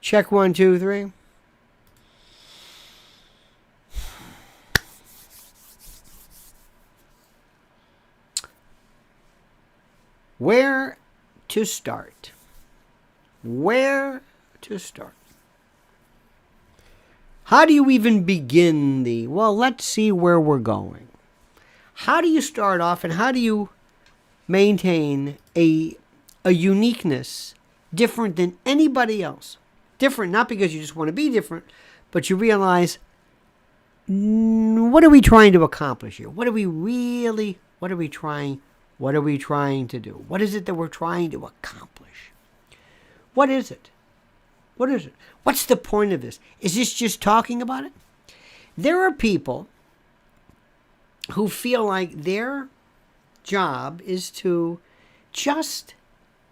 Check 1, 2, 3. Where to start? Where to start? How do you even begin well, let's see where we're going. How do you start off and how do you maintain a uniqueness different than anybody else? Different, not because you just want to be different, but you realize, what are we trying to accomplish here? What are we trying to do? What is it that we're trying to accomplish? What is it? What is it? What's the point of this? Is this just talking about it? There are people who feel like their job is to just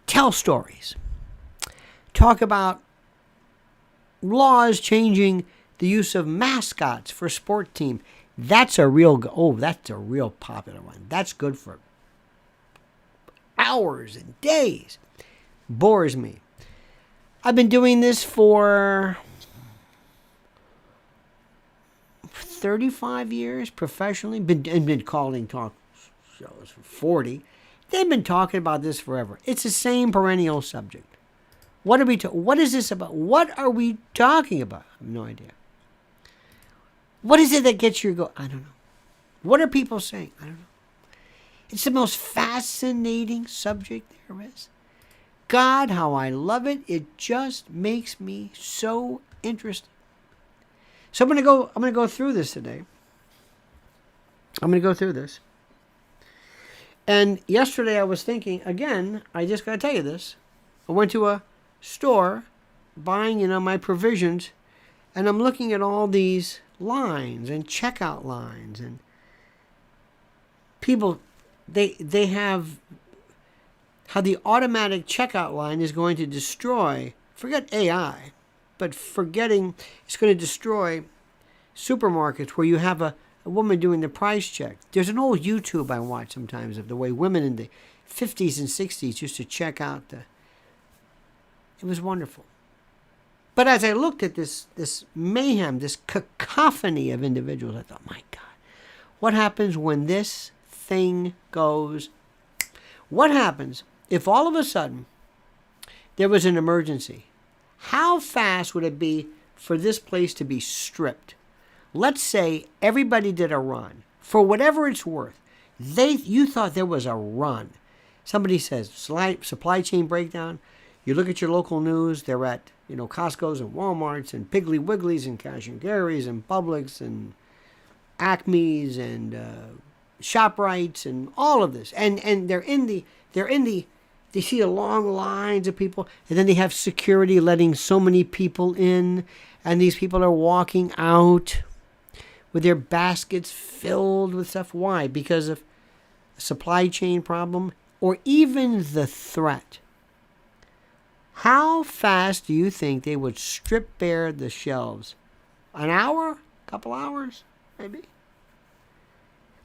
tell stories. Talk about laws changing the use of mascots for sport team. That's a real popular one. That's good for hours and days. Bores me. I've been doing this for 35 years professionally. Been calling talk shows for 40. They've been talking about this forever. It's the same perennial subject. What is this about? What are we talking about? I have no idea. What is it that gets you to go? I don't know. What are people saying? I don't know. It's the most fascinating subject there is. God, how I love it. It just makes me so interested. So I'm going to go through this today. I'm going to go through this. And yesterday I was thinking, again, I just got to tell you this. I went to a store buying, my provisions, and I'm looking at all these lines and checkout lines, and people, they have how the automatic checkout line is going to destroy, forget AI, but it's going to destroy supermarkets where you have a woman doing the price check. There's an old YouTube I watch sometimes of the way women in the 50s and 60s used to check out it was wonderful. But as I looked at this mayhem, this cacophony of individuals, I thought, my God, what happens when this thing goes? What happens if all of a sudden there was an emergency? How fast would it be for this place to be stripped? Let's say everybody did a run. For whatever it's worth, you thought there was a run. Somebody says supply chain breakdown. You look at your local news, they're at Costco's and Walmart's and Piggly Wiggly's and Cash and Carry's and Publix and Acme's and ShopRite's and all of this. And they see the long lines of people, and then they have security letting so many people in, and these people are walking out with their baskets filled with stuff. Why? Because of a supply chain problem or even the threat. How fast do you think they would strip bare the shelves? An hour? A couple hours? Maybe?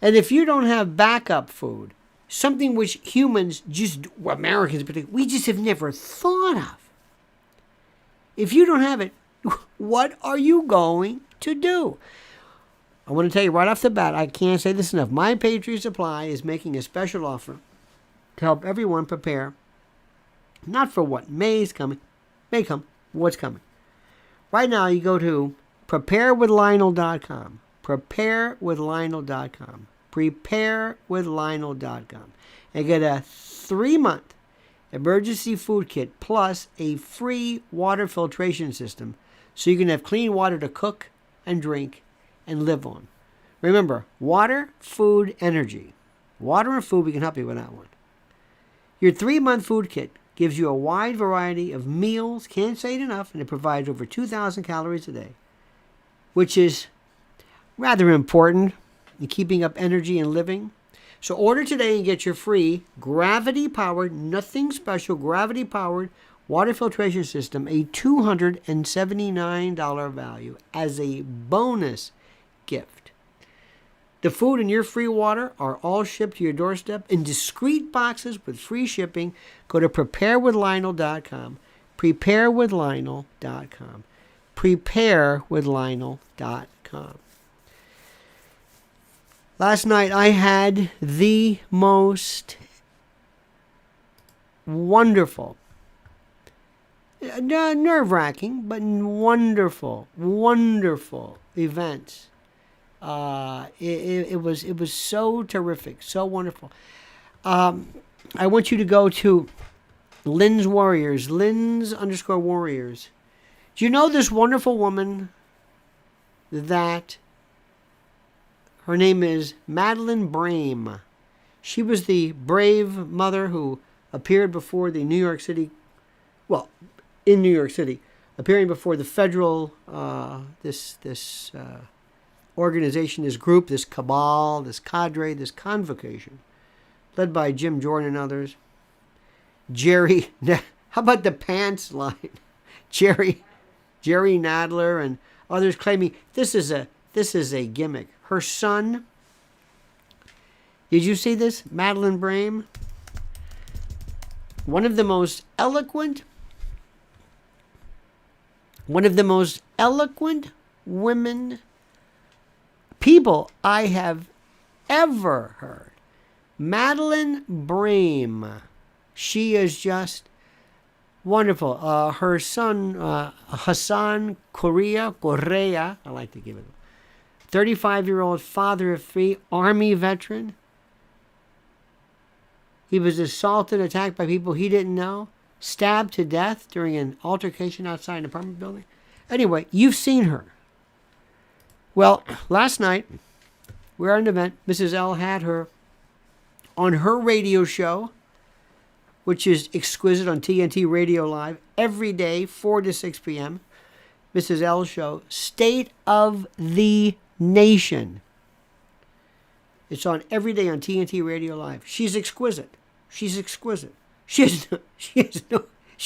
And if you don't have backup food, something which humans Americans particularly, we just have never thought of. If you don't have it, what are you going to do? I want to tell you right off the bat, I can't say this enough. My Patriot Supply is making a special offer to help everyone prepare, not for what may come, what's coming. Right now, you go to preparedwithlionel.com. Preparedwithlionel.com. Preparedwithlionel.com. And get a 3-month emergency food kit plus a free water filtration system so you can have clean water to cook and drink and live on. Remember, water, food, energy. Water and food, we can help you with that one. Your 3-month food kit gives you a wide variety of meals, can't say it enough, and it provides over 2,000 calories a day, which is rather important in keeping up energy and living. So order today and get your free gravity-powered, nothing special, gravity-powered water filtration system, a $279 value as a bonus gift. The food and your free water are all shipped to your doorstep in discreet boxes with free shipping. Go to preparedwithlionel.com. preparewithlionel.com. preparewithlionel.com. Last night I had the most wonderful, nerve-wracking, but wonderful, wonderful events. It was so terrific, so wonderful. I want you to go to Lynn's Warriors, Lynn's_Warriors. Do you know this wonderful woman that her name is Madeline Brame? She was the brave mother who appeared before the New York City, in New York City, appearing before the federal, this organization, this group, this cabal, this cadre, this convocation, led by Jim Jordan and others. Jerry, how about the pants line? Jerry Nadler and others claiming this is a gimmick. Her son, did you see this? Madeline Brame, one of the most eloquent people I have ever heard. Madeline Brame. She is just wonderful. Her son, Hassan Correa, I like to give it, 35-year-old father of 3, Army veteran. He was assaulted, attacked by people he didn't know, stabbed to death during an altercation outside an apartment building. Anyway, you've seen her. Well, last night, we were at an event. Mrs. L had her on her radio show, which is exquisite, on TNT Radio Live, every day, 4 to 6 p.m. Mrs. L's show, State of the Nation. It's on every day on TNT Radio Live. She's exquisite. She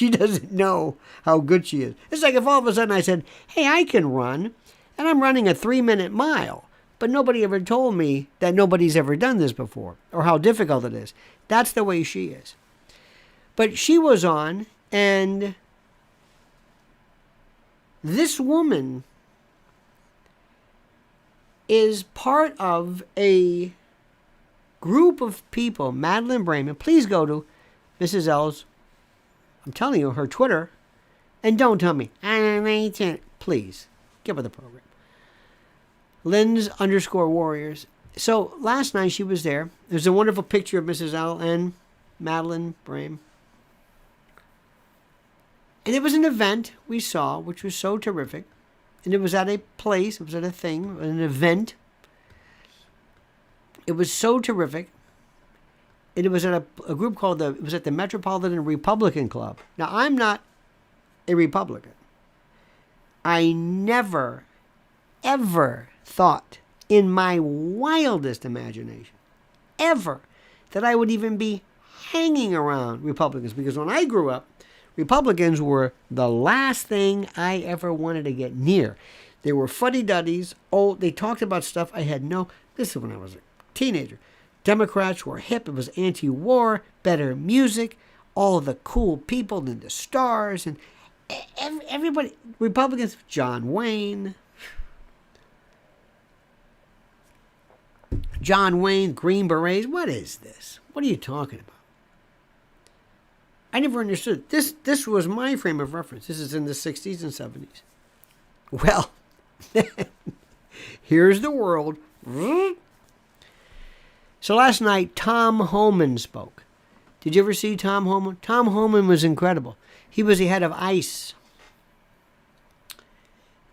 doesn't know how good she is. It's like if all of a sudden I said, hey, I can run, and I'm running a 3-minute mile, but nobody ever told me that nobody's ever done this before, or how difficult it is. That's the way she is. But she was on, and this woman is part of a group of people, Madeline Brame, and please go to Mrs. L's, I'm telling you, her Twitter, and don't tell me, please, give her the program. Lynn's_Warriors. So last night she was there. There's a wonderful picture of Mrs. L and Madeline Brame. And it was an event we saw, which was so terrific. And it was at a place, it was at a thing, an event. It was so terrific. And it was at a group called it was at the Metropolitan Republican Club. Now, I'm not a Republican. I never, ever thought in my wildest imagination, ever, that I would even be hanging around Republicans. Because when I grew up, Republicans were the last thing I ever wanted to get near. They were fuddy-duddies. Oh, they talked about stuff I had this is when I was a teenager. Democrats were hip. It was anti-war, better music, all of the cool people and the stars, and everybody. Republicans, John Wayne, Green Berets. What is this? What are you talking about? I never understood. This was my frame of reference. This is in the 60s and 70s. Well, here's the world. So last night, Tom Homan spoke. Did you ever see Tom Homan? Tom Homan was incredible. He was the head of ICE,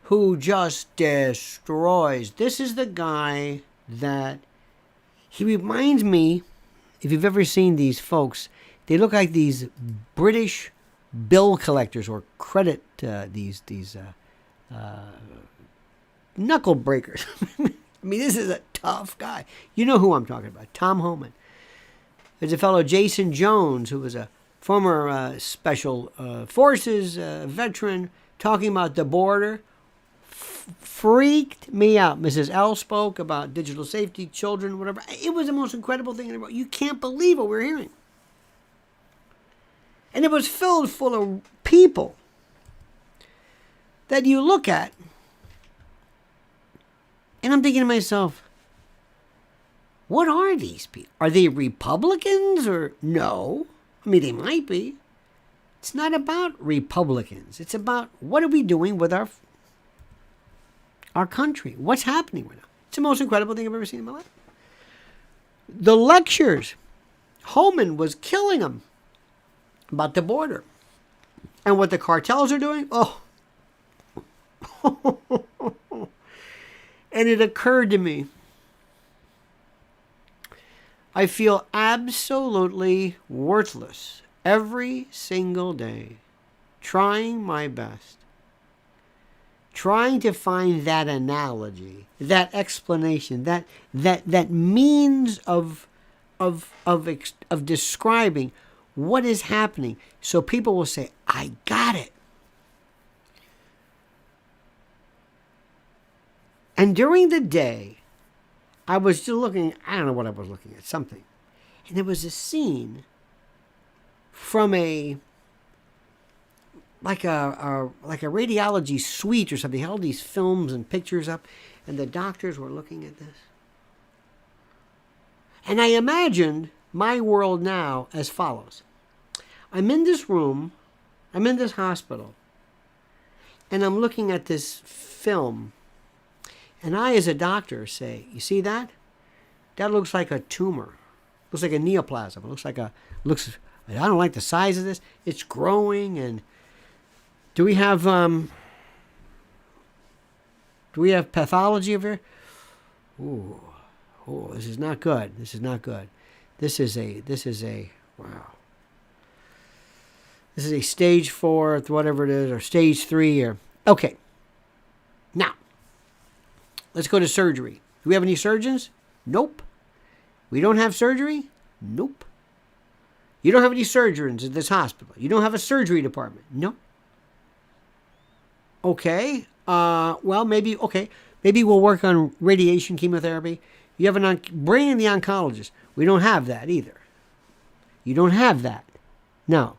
who just destroys. This is the guy that, he reminds me, if you've ever seen these folks, they look like these British bill collectors or credit, these knuckle breakers. I mean, this is a tough guy. You know who I'm talking about, Tom Homan. There's a fellow, Jason Jones, who was a former special forces veteran, talking about the border. Freaked me out. Mrs. L spoke about digital safety, children, whatever. It was the most incredible thing in the world. You can't believe what we're hearing. And it was filled full of people that you look at, and I'm thinking to myself, what are these people? Are they Republicans or no? I mean, they might be. It's not about Republicans. It's about what are we doing with our country? What's happening right now? It's the most incredible thing I've ever seen in my life. The lectures, Holman was killing them about the border. And what the cartels are doing, oh. And it occurred to me, I feel absolutely worthless every single day, trying my best, trying to find that analogy, that explanation, that means of describing what is happening, so people will say, I got it. And during the day, I was just looking, I don't know what I was looking at, something. And there was a scene from like a radiology suite or something. They had all these films and pictures up, and the doctors were looking at this. And I imagined my world now as follows. I'm in this room, I'm in this hospital, and I'm looking at this film. And I, as a doctor, say, you see that? That looks like a tumor. Looks like a neoplasm. It looks, I don't like the size of this. It's growing. And do we have pathology over here? Ooh, this is not good. This is not good. This is a, wow. This is a stage 4, whatever it is, or stage 3, or, okay. Now, let's go to surgery. Do we have any surgeons? Nope. We don't have surgery? Nope. You don't have any surgeons at this hospital. You don't have a surgery department? No. Okay. Well, maybe we'll work on radiation chemotherapy. You have bring in the oncologist. We don't have that either. You don't have that. No.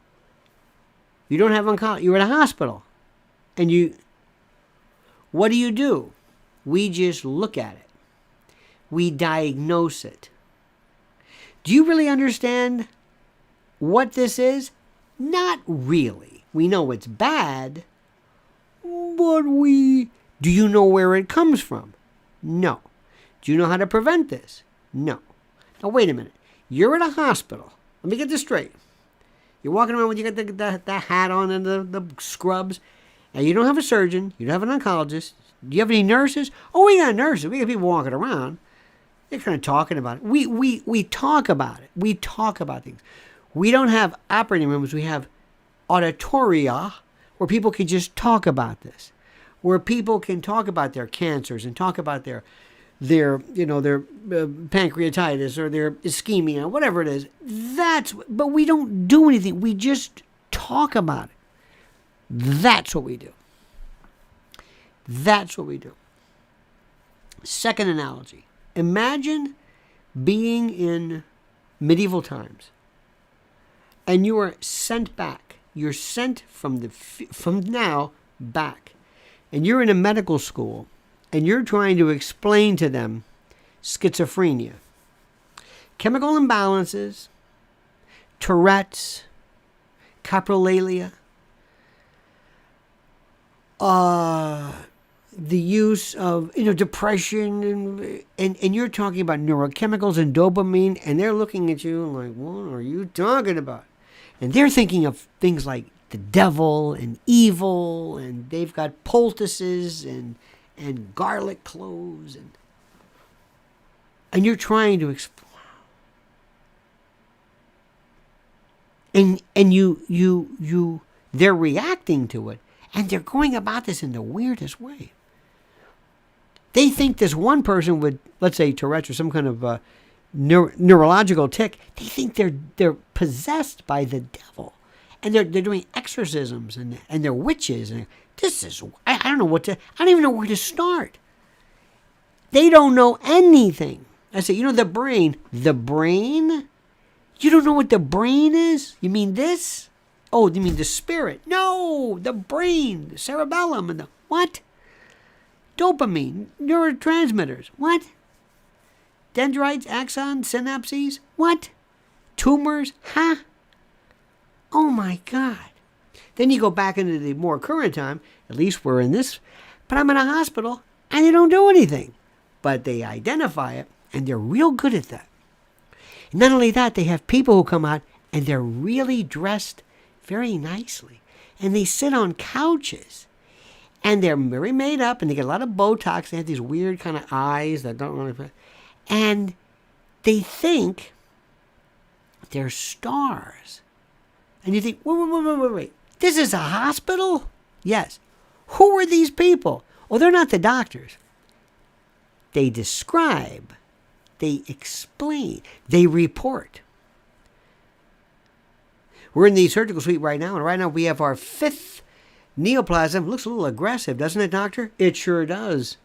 You don't have oncology. You're at a hospital. And what do? We just look at it. We diagnose it. Do you really understand what this is? Not really. We know it's bad, but do you know where it comes from? No. Do you know how to prevent this? No. Now, wait a minute. You're at a hospital. Let me get this straight. You're walking around when you got the hat on and the scrubs, and you don't have a surgeon. You don't have an oncologist. Do you have any nurses? Oh, we got nurses. We got people walking around. They're kind of talking about it. We talk about it. We talk about things. We don't have operating rooms. We have auditoria where people can just talk about this, where people can talk about their cancers and talk about their pancreatitis or their ischemia, whatever it is. But we don't do anything. We just talk about it. That's what we do. That's what we do. Second analogy. Imagine being in medieval times and you are sent back. You're sent from now back. And you're in a medical school and you're trying to explain to them schizophrenia, chemical imbalances, Tourette's, coprolalia, the use of depression, and you're talking about neurochemicals and dopamine, and they're looking at you like, what are you talking about? And they're thinking of things like the devil and evil, and they've got poultices and garlic cloves, and you're trying to explain. And they're reacting to it, and they're going about this in the weirdest way. They think this one person with, let's say, Tourette's or some kind of neurological tic, they think they're possessed by the devil, and they're doing exorcisms and they're witches. And this is, I don't even know where to start. They don't know anything. I say, the brain. You don't know what the brain is? You mean this? Oh, you mean the spirit? No, the brain, the cerebellum, and the what? Dopamine, neurotransmitters. What? Dendrites, axons, synapses. What? Tumors? Huh? Oh my God. Then you go back into the more current time. At least we're in this. But I'm in a hospital and they don't do anything. But they identify it and they're real good at that. And not only that, they have people who come out and they're really dressed very nicely. And they sit on couches. And they're very made up and they get a lot of Botox. They have these weird kind of eyes that don't really... And they think they're stars. And you think, wait. This is a hospital? Yes. Who are these people? Well, they're not the doctors. They describe. They explain. They report. We're in the surgical suite right now, and right now we have our 5th neoplasm. Looks a little aggressive, doesn't it, doctor? It sure does.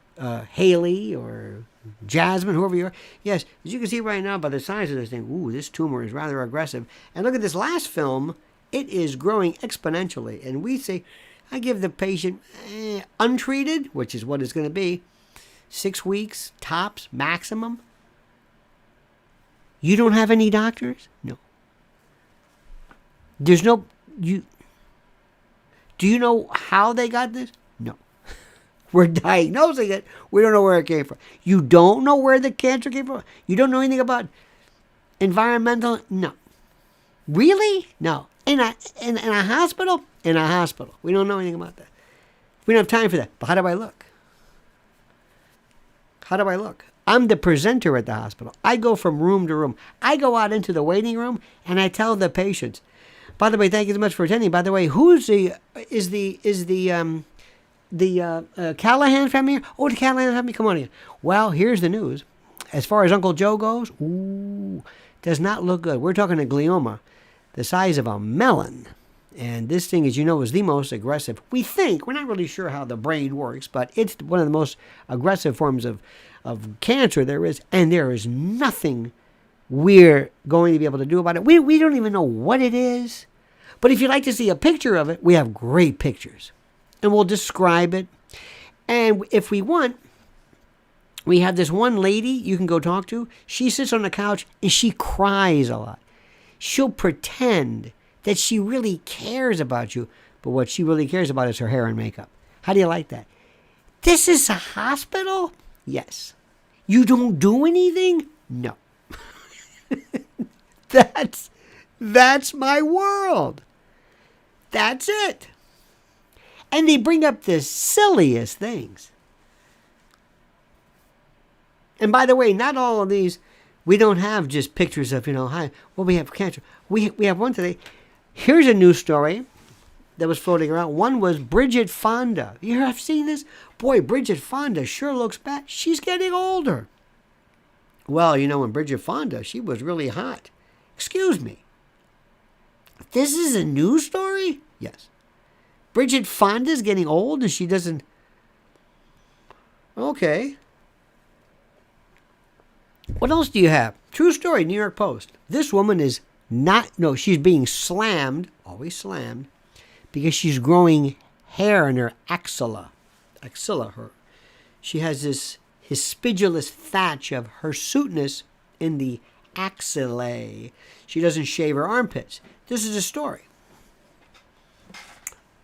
Haley or Jasmine, whoever you are. Yes, as you can see right now by the size of this thing, ooh, this tumor is rather aggressive. And look at this last film. It is growing exponentially. And we say, I give the patient untreated, which is what it's going to be, 6 weeks, tops, maximum. You don't have any doctors? No. There's no... Do you know how they got this? No. We're diagnosing it. We don't know where it came from. You don't know where the cancer came from? You don't know anything about environmental? No. Really? No. In a hospital? In a hospital. We don't know anything about that. We don't have time for that. But how do I look? How do I look? I'm the presenter at the hospital. I go from room to room. I go out into the waiting room and I tell the patients, by the way, thank you so much for attending. By the way, is the Callahan family here? Oh, the Callahan family, come on in. Well, here's the news. As far as Uncle Joe goes, does not look good. We're talking a glioma the size of a melon. And this thing, as you know, is the most aggressive. We think, we're not really sure how the brain works, but it's one of the most aggressive forms of cancer there is. And there is nothing we're going to be able to do about it. We don't even know what it is. But if you'd like to see a picture of it, we have great pictures. And we'll describe it. And if we want, we have this one lady you can go talk to. She sits on the couch and she cries a lot. She'll pretend that she really cares about you, but what she really cares about is her hair and makeup. How do you like that? This is a hospital? Yes. You don't do anything? No. That's my world. That's it. And they bring up the silliest things. And by the way, not all of these, we don't have just pictures of, hi, well, we have cancer. We have one today. Here's a news story that was floating around. One was Bridget Fonda. You have seen this? Boy, Bridget Fonda sure looks bad. She's getting older. Well, when Bridget Fonda, she was really hot. Excuse me. This is a news story? Yes. Bridget Fonda's getting old and she doesn't... Okay. What else do you have? True story, New York Post. This woman is she's being slammed, always slammed, because she's growing hair in her axilla. She has this hispidulous thatch of hirsuteness in the axillae. She doesn't shave her armpits. This is a story.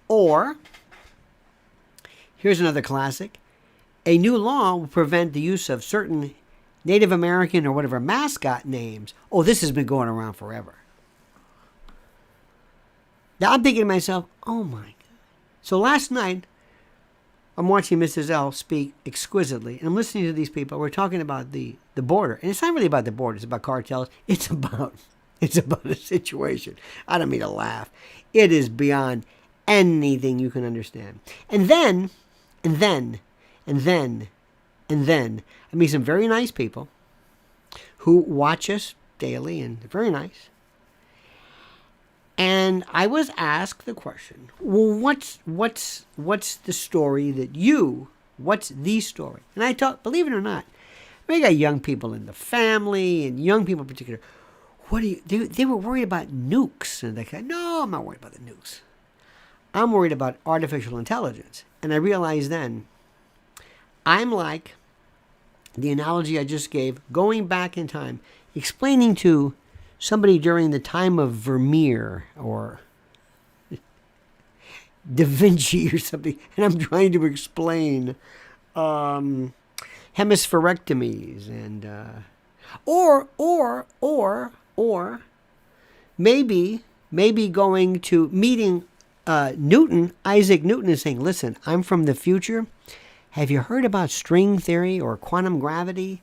Or, here's another classic. A new law will prevent the use of certain Native American or whatever mascot names. Oh, this has been going around forever. Now I'm thinking to myself, oh my God. So last night, I'm watching Mrs. L speak exquisitely, and I'm listening to these people. We're talking about the border. And it's not really about the border. It's about cartels. It's about a situation. I don't mean to laugh. It is beyond anything you can understand. And then, I meet some very nice people who watch us daily, and they're very nice. And I was asked the question, well, what's the story what's the story? And I thought, believe it or not, we got young people in the family, and young people in particular. They were worried about nukes, and they said, no, Oh, I'm not worried about the nukes. I'm worried about artificial intelligence. And I realized then, I'm like the analogy I just gave, going back in time, explaining to somebody during the time of Vermeer or Da Vinci or something, and I'm trying to explain hemispherectomies and or maybe going to meeting Newton, Isaac Newton, is saying, listen, I'm from the future. Have you heard about string theory or quantum gravity?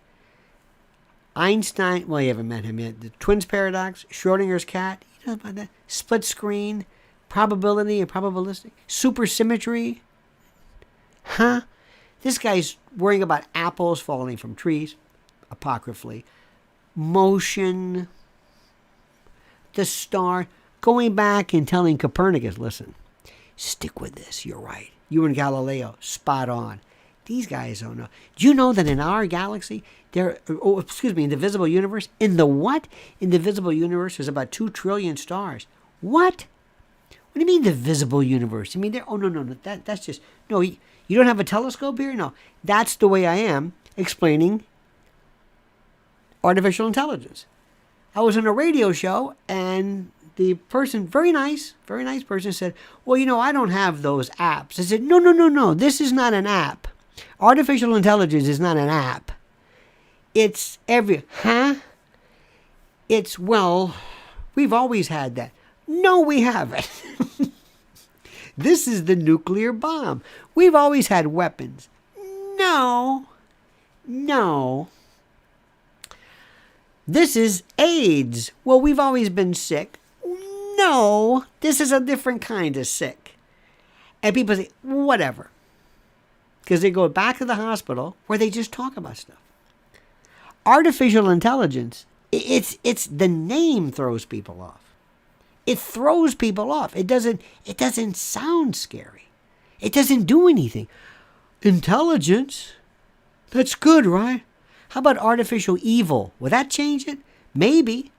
Einstein, well, you haven't met him yet. The twins paradox, Schrodinger's cat, you know about that? Split screen, probability and probabilistic, supersymmetry. Huh? This guy's worrying about apples falling from trees, apocryphally, motion, the star, going back and telling Copernicus, listen, stick with this, you're right. You and Galileo, spot on. These guys don't know. Do you know that in our galaxy, in the visible universe, in the what? In the visible universe, there's about 2 trillion stars. What? What do you mean the visible universe? You mean there? Oh, no. That's just, no, you don't have a telescope here? No. That's the way I am explaining artificial intelligence. I was on a radio show and the person, very nice person said, well, I don't have those apps. I said, no. This is not an app. Artificial intelligence is not an app. It's It's, we've always had that. No, we haven't. This is the nuclear bomb. We've always had weapons. No. This is AIDS. Well, we've always been sick. No, this is a different kind of sick. And people say, whatever. Because they go back to the hospital where they just talk about stuff. Artificial intelligence, it's the name throws people off. It throws people off. It doesn't sound scary. It doesn't do anything. Intelligence, that's good, right? How about artificial evil? Will that change it? Maybe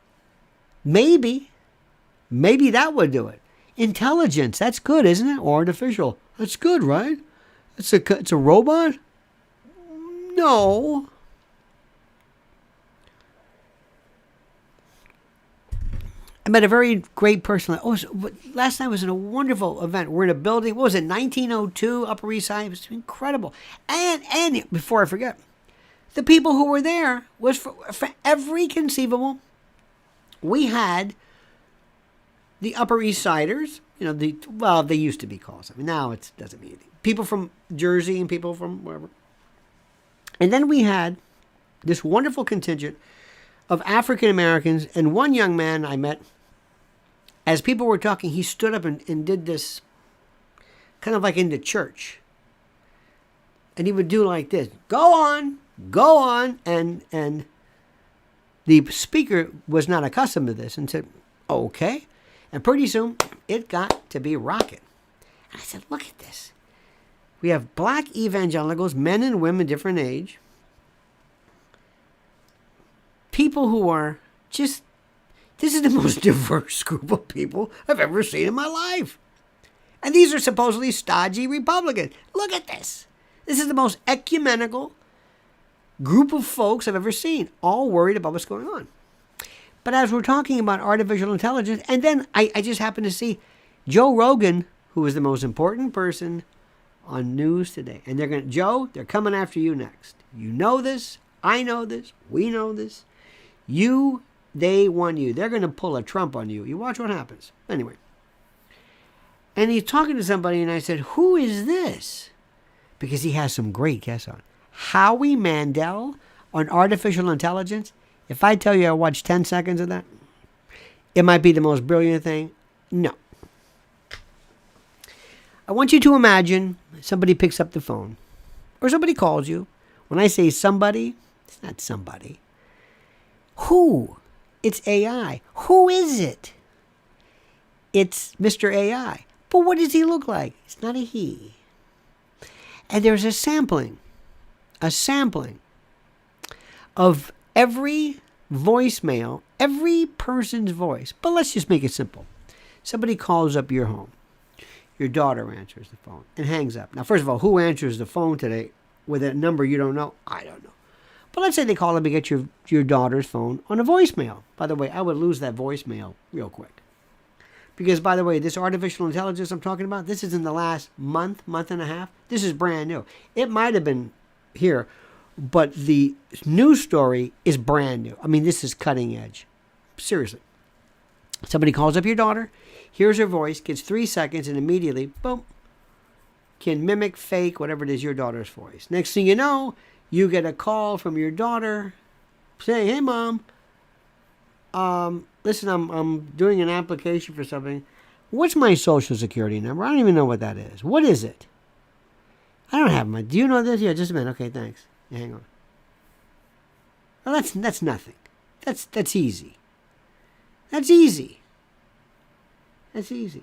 that would do it. Intelligence, that's good, isn't it? Artificial, that's good, right? It's a robot? No. I met a very great person. Last night was in a wonderful event. We're in a building. What was it? 1902, Upper East Side. It was incredible. And before I forget, the people who were there was for every conceivable. We had the Upper East Siders. They used to be called something. Now it doesn't mean anything. People from Jersey and people from wherever. And then we had this wonderful contingent of African Americans, and one young man I met, as people were talking, he stood up and did this kind of like in the church. And he would do like this, go on, and the speaker was not accustomed to this and said, okay. And pretty soon, it got to be rocking. And I said, look at this. We have black evangelicals, men and women, different age. People who are this is the most diverse group of people I've ever seen in my life. And these are supposedly stodgy Republicans. Look at this. This is the most ecumenical group of folks I've ever seen, all worried about what's going on. But as we're talking about artificial intelligence, and then I just happened to see Joe Rogan, who is the most important person on news today. And they're coming after you next. You know this. I know this. We know this. They want you. They're going to pull a Trump on you. You watch what happens. Anyway. And he's talking to somebody, and I said, who is this? Because he has some great guests on. Howie Mandel on artificial intelligence. If I tell you I watched 10 seconds of that, it might be the most brilliant thing. No. I want you to imagine somebody picks up the phone or somebody calls you. When I say somebody, it's not somebody. Who? It's AI. Who is it? It's Mr. AI. But what does he look like? It's not a he. And there's a sampling of every voicemail, every person's voice. But let's just make it simple. Somebody calls up your home. Your daughter answers the phone and hangs up. Now, first of all, who answers the phone today with a number you don't know? I don't know. But let's say they call up and get your daughter's phone on a voicemail. By the way, I would lose that voicemail real quick. Because, by the way, this artificial intelligence I'm talking about, this is in the last month and a half. This is brand new. It might have been here, but the news story is brand new. I mean, this is cutting edge. Seriously. Somebody calls up your daughter, hears her voice, gets 3 seconds, and immediately, boom, can mimic, fake, whatever it is, your daughter's voice. Next thing you know, you get a call from your daughter saying, hey, Mom, listen, I'm doing an application for something. What's my social security number? I don't even know what that is. What is it? I don't have my. Do you know this? Yeah, just a minute. Okay, thanks. Yeah, hang on. Well, that's nothing. That's easy. That's easy. That's easy.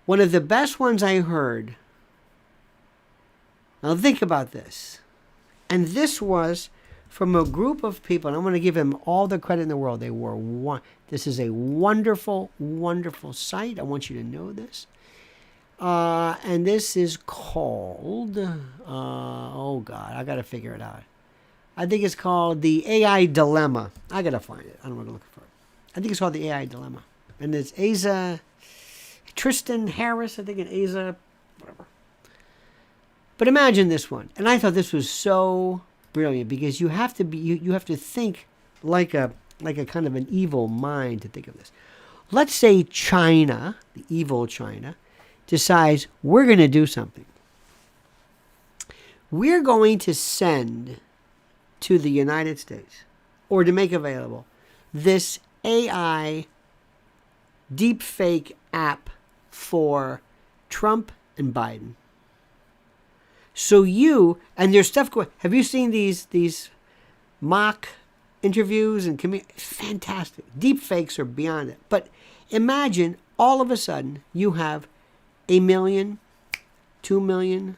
One of the best ones I heard. Now think about this. And this was from a group of people, and I'm going to give them all the credit in the world. They were one. This is a wonderful, wonderful site. I want you to know this. And this is called, oh God, I got to figure it out. I think it's called the AI Dilemma. I got to find it. I don't know what I'm looking for. I think it's called the AI Dilemma. And it's Asa, Tristan Harris, I think, and Asa, whatever. But imagine this one. And I thought this was so brilliant because you have to be, you have to think like a kind of an evil mind to think of this. Let's say China, the evil China, decides we're going to do something. We're going to send to the United States, or to make available, this AI deepfake app for Trump and Biden. So you, and there's stuff going, have you seen these mock interviews and fantastic. Deepfakes are beyond it. But imagine all of a sudden you have 1 million, 2 million,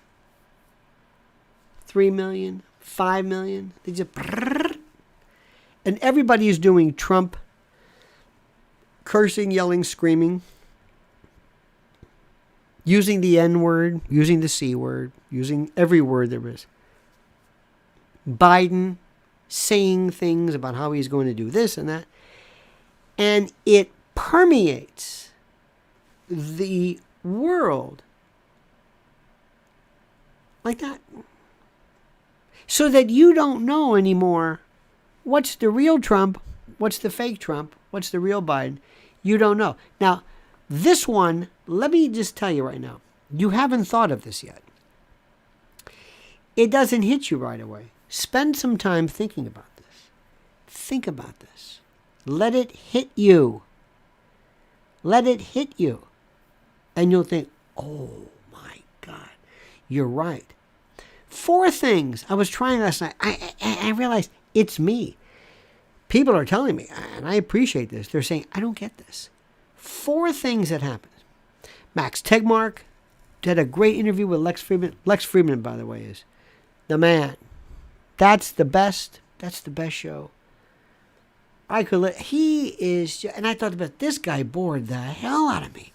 3 million, 5 million. They just, and everybody is doing Trump, cursing, yelling, screaming, using the N word, using the C word, using every word there is. Biden saying things about how he's going to do this and that. And it permeates the world like that. So that you don't know anymore what's the real Trump, what's the fake Trump, what's the real Biden. You don't know. Now, this one, let me just tell you right now, you haven't thought of this yet. It doesn't hit you right away. Spend some time thinking about this. Think about this. Let it hit you. Let it hit you. And you'll think, oh my God, you're right. 4 things I was trying last night. I realized it's me. People are telling me, and I appreciate this. They're saying, I don't get this. 4 things that happened. Max Tegmark did a great interview with Lex Friedman. Lex Friedman, by the way, is the man. That's the best. That's the best show. He is, and I thought about this guy bored the hell out of me.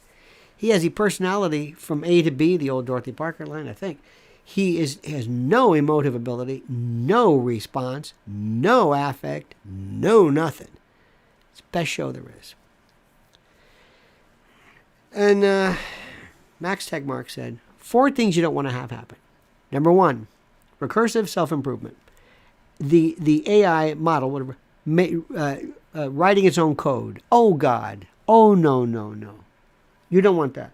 He has the personality from A to B, the old Dorothy Parker line, I think. He has no emotive ability, no response, no affect, no nothing. It's the best show there is. And Max Tegmark said, 4 things you don't want to have happen. Number 1, recursive self-improvement. The AI model, whatever, writing its own code. Oh, God. Oh, no, no, no. You don't want that.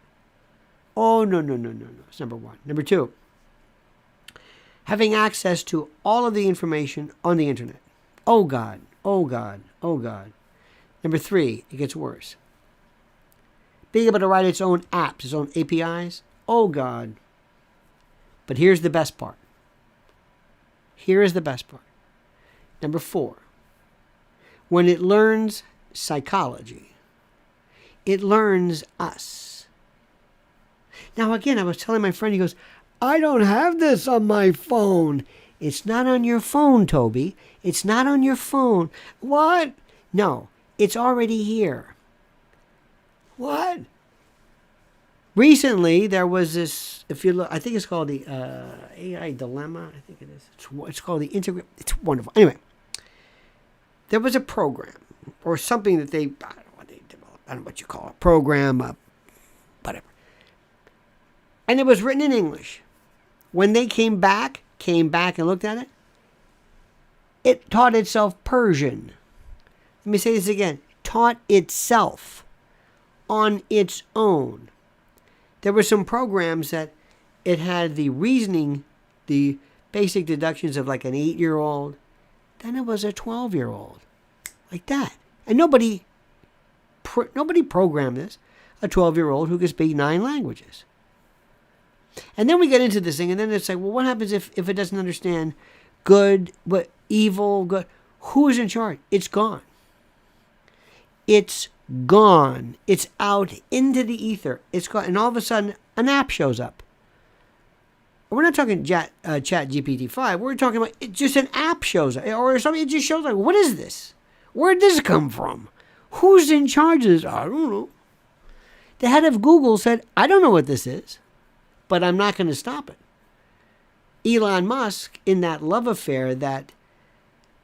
Oh, no, no, no, no, no. It's number 1. Number 2, having access to all of the information on the internet. Oh, God. Oh, God. Oh, God. Number 3, it gets worse. Being able to write its own apps, its own APIs. Oh, God. But here's the best part. Here is the best part. Number 4, when it learns psychology, it learns us. Now, again, I was telling my friend, he goes, I don't have this on my phone. It's not on your phone, Toby. It's not on your phone. What? No, it's already here. What? Recently, there was this, if you look, I think it's called the AI Dilemma. I think it is. It's called the Integrate. It's wonderful. Anyway, there was a program or something that I don't know what they developed. I don't know what you call it. Program, whatever. And it was written in English. When they came back and looked at it, it taught itself Persian. Let me say this again. Taught itself on its own. There were some programs that it had the reasoning, the basic deductions of like an 8-year-old. Then it was a 12-year-old. Like that. And nobody programmed this. A 12-year-old who could speak 9 languages. And then we get into this thing, and then it's like, well, what happens if it doesn't understand good, what evil, good? Who is in charge? It's gone. It's gone. It's out into the ether. It's gone. And all of a sudden, an app shows up. We're not talking Chat GPT-5. We're talking about just an app shows up. Or something. It just shows up. What is this? Where'd this come from? Who's in charge of this? I don't know. The head of Google said, I don't know what this is, but I'm not going to stop it. Elon Musk, in that love affair that,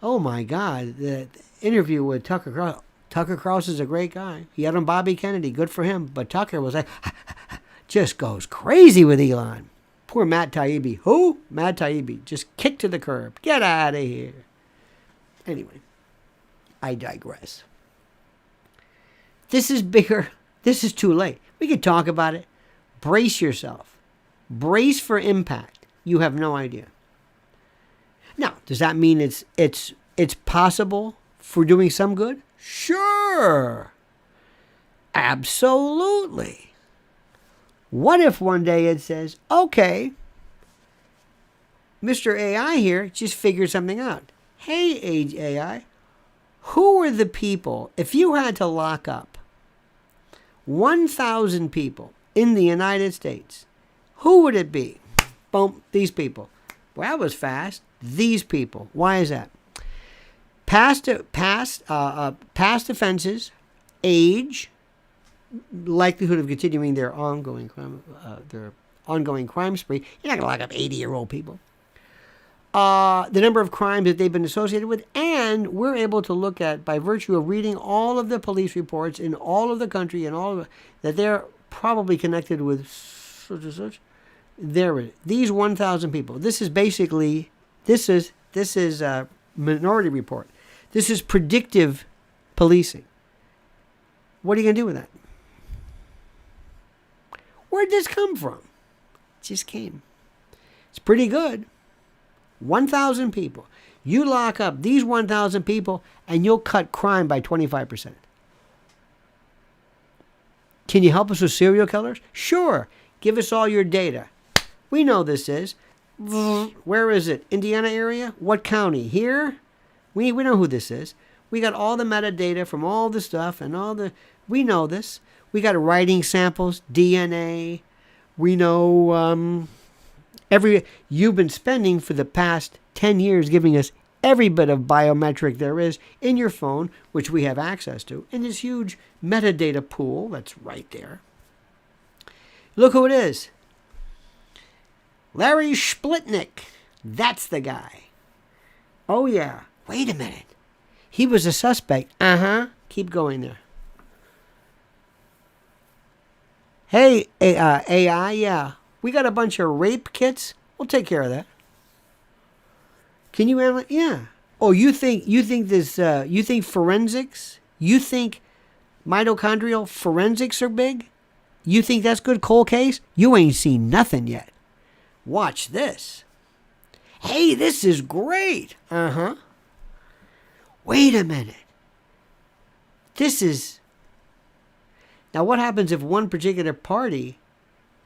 oh my God, the interview with Tucker Carlson. Tucker Carlson's a great guy. He had on Bobby Kennedy. Good for him. But Tucker was like, just goes crazy with Elon. Poor Matt Taibbi. Who? Matt Taibbi. Just kicked to the curb. Get out of here. Anyway, I digress. This is bigger. This is too late. We could talk about it. Brace yourself. Brace for impact. You have no idea. Now, does that mean it's possible for doing some good? Sure. Absolutely. What if one day it says, okay, Mr. AI here just figured something out. Hey, AI, who are the people, if you had to lock up 1,000 people in the United States, who would it be? Boom, these people. Well, that was fast. These people. Why is that? Past offenses, age, likelihood of continuing their ongoing crime spree. You're not going to lock up 80-year-old people. The number of crimes that they've been associated with, and we're able to look at, by virtue of reading all of the police reports in all of the country and all of that they're probably connected with such and such. These 1,000 people. This is basically a Minority Report. This is predictive policing. What are you going to do with that? Where'd this come from? It just came. It's pretty good. 1,000 people. You lock up these 1,000 people and you'll cut crime by 25%. Can you help us with serial killers? Sure. Give us all your data. We know this is. Where is it? Indiana area? What county? Here? We know who this is. We got all the metadata from all the stuff and we know this. We got writing samples, DNA. We know you've been spending for the past 10 years giving us every bit of biometric there is in your phone, which we have access to, in this huge metadata pool that's right there. Look who it is. Larry Splitnick. That's the guy. Oh, yeah. Wait a minute. He was a suspect. Keep going there. Hey, AI, yeah. We got a bunch of rape kits. We'll take care of that. Can you handle it? Yeah. Oh, you think forensics? You think mitochondrial forensics are big? You think that's good cold case? You ain't seen nothing yet. Watch this. Hey, this is great. Wait a minute. Now what happens if one particular party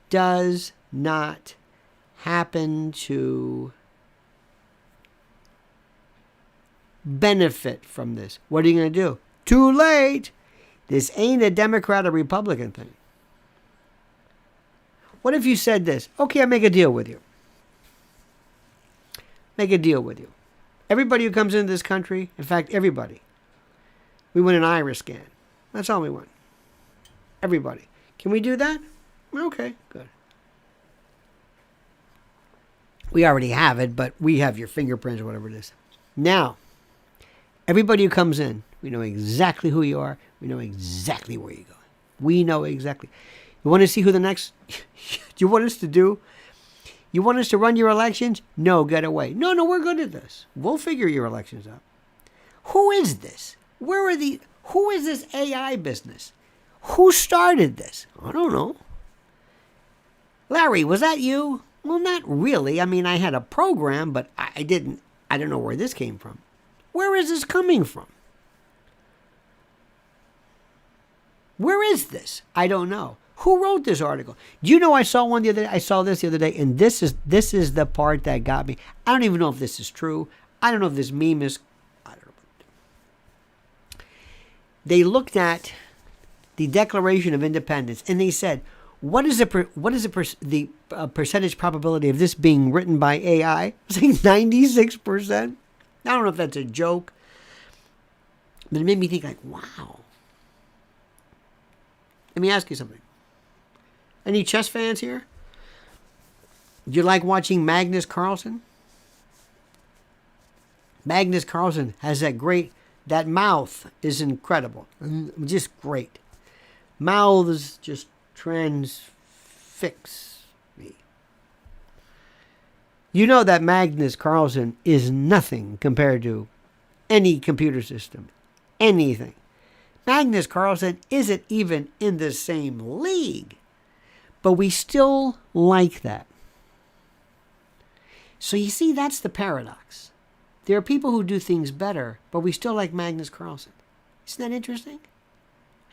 does not happen to benefit from this? What are you going to do? Too late. This ain't a Democrat or Republican thing. What if you said this? Okay, I make a deal with you. Make a deal with you. Everybody who comes into this country, in fact, everybody, we want an iris scan. That's all we want. Everybody. Can we do that? Okay, good. We already have it, but we have your fingerprints or whatever it is. Now, everybody who comes in, we know exactly who you are. We know exactly where you're going. We know exactly. You want to see who the next... you want us to do? You want us to run your elections? No, get away. No, we're good at this. We'll figure your elections out. Who is this? Who is this AI business? Who started this? I don't know. Larry, was that you? Well, not really. I mean, I had a program, but I don't know where this came from. Where is this coming from? Where is this? I don't know. Who wrote this article? Do you know I saw one the other day? I saw this the other day, and this is the part that got me. I don't even know if this is true. I don't know if this meme is... I don't know. They looked at the Declaration of Independence, and they said, what is the percentage probability of this being written by AI? It's like 96%. I don't know if that's a joke, but it made me think like, wow. Let me ask you something. Any chess fans here? Do you like watching Magnus Carlsen? Magnus Carlsen has that mouth is incredible. Just great. Mouths just transfix me. You know that Magnus Carlsen is nothing compared to any computer system. Anything. Magnus Carlsen isn't even in the same league. But we still like that. So you see, that's the paradox. There are people who do things better, but we still like Magnus Carlsen. Isn't that interesting?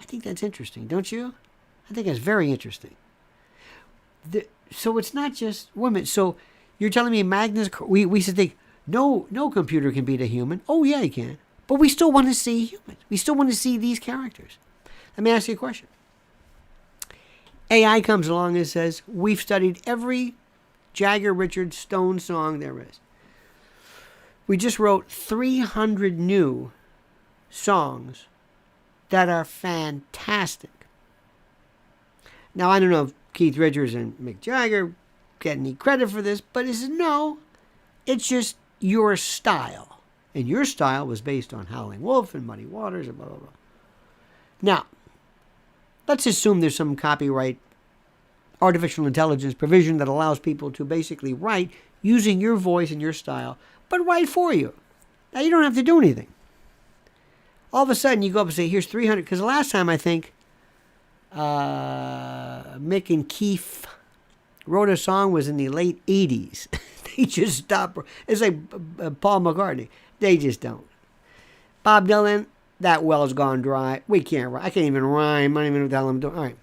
I think that's interesting, don't you? I think that's very interesting. So it's not just women. So you're telling me we used to think, no computer can beat a human. Oh, yeah, he can. But we still want to see humans. We still want to see these characters. Let me ask you a question. AI comes along and says, we've studied every Jagger, Richards, Stone song there is. We just wrote 300 new songs that are fantastic. Now, I don't know if Keith Richards and Mick Jagger get any credit for this, but he says, no, it's just your style. And your style was based on Howling Wolf and Muddy Waters and blah, blah, blah. Now, let's assume there's some copyright artificial intelligence provision that allows people to basically write using your voice and your style, but write for you. Now, you don't have to do anything. All of a sudden, you go up and say, here's 300. Because the last time, I think, Mick and Keith wrote a song was in the late 80s. They just stopped. It's like Paul McCartney. They just don't. Bob Dylan, that well's gone dry. We can't rhyme. I can't even rhyme. I don't even know what the hell I'm doing. All right.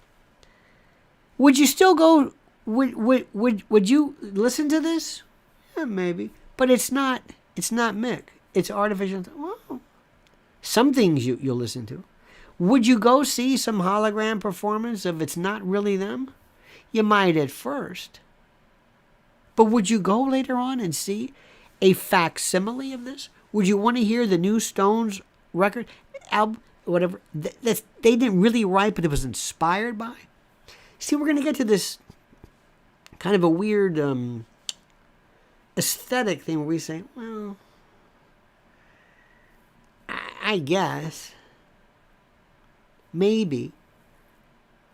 Would you still go? Would you listen to this? Yeah, maybe. But it's not Mick. It's artificial. Well, some things you'll listen to. Would you go see some hologram performance if it's not really them? You might at first. But would you go later on and see a facsimile of this? Would you want to hear the new Stones record, album, whatever? They didn't really write, but it was inspired by. See, we're going to get to this kind of a weird aesthetic thing where we say, well, I guess, maybe.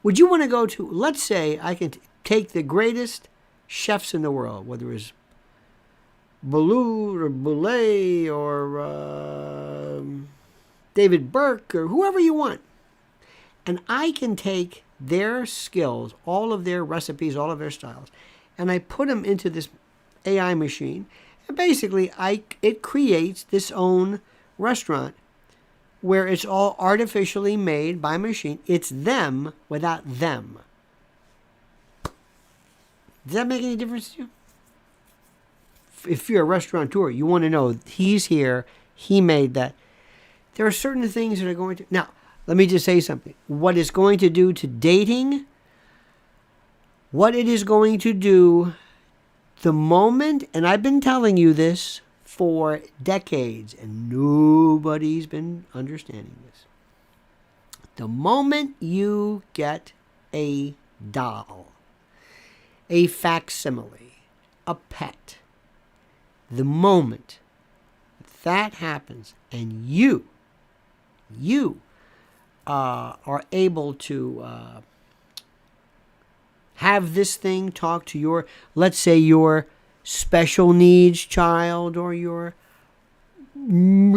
Would you want to go to, let's say I can take the greatest chefs in the world, whether it's Boulud or Boulay or David Burke or whoever you want, and I can take their skills, all of their recipes, all of their styles, and I put them into this AI machine, and basically it creates this own restaurant where it's all artificially made by machine. It's them without them. Does that make any difference to you? If you're a restaurateur, you want to know he's here, he made that. There are certain things that are going to... Now, let me just say something. What it's going to do to dating, what it is going to do the moment, and I've been telling you this for decades, and nobody's been understanding this. The moment you get a doll, a facsimile, a pet. The moment that happens and you are able to have this thing talk to your, let's say, your special needs child or your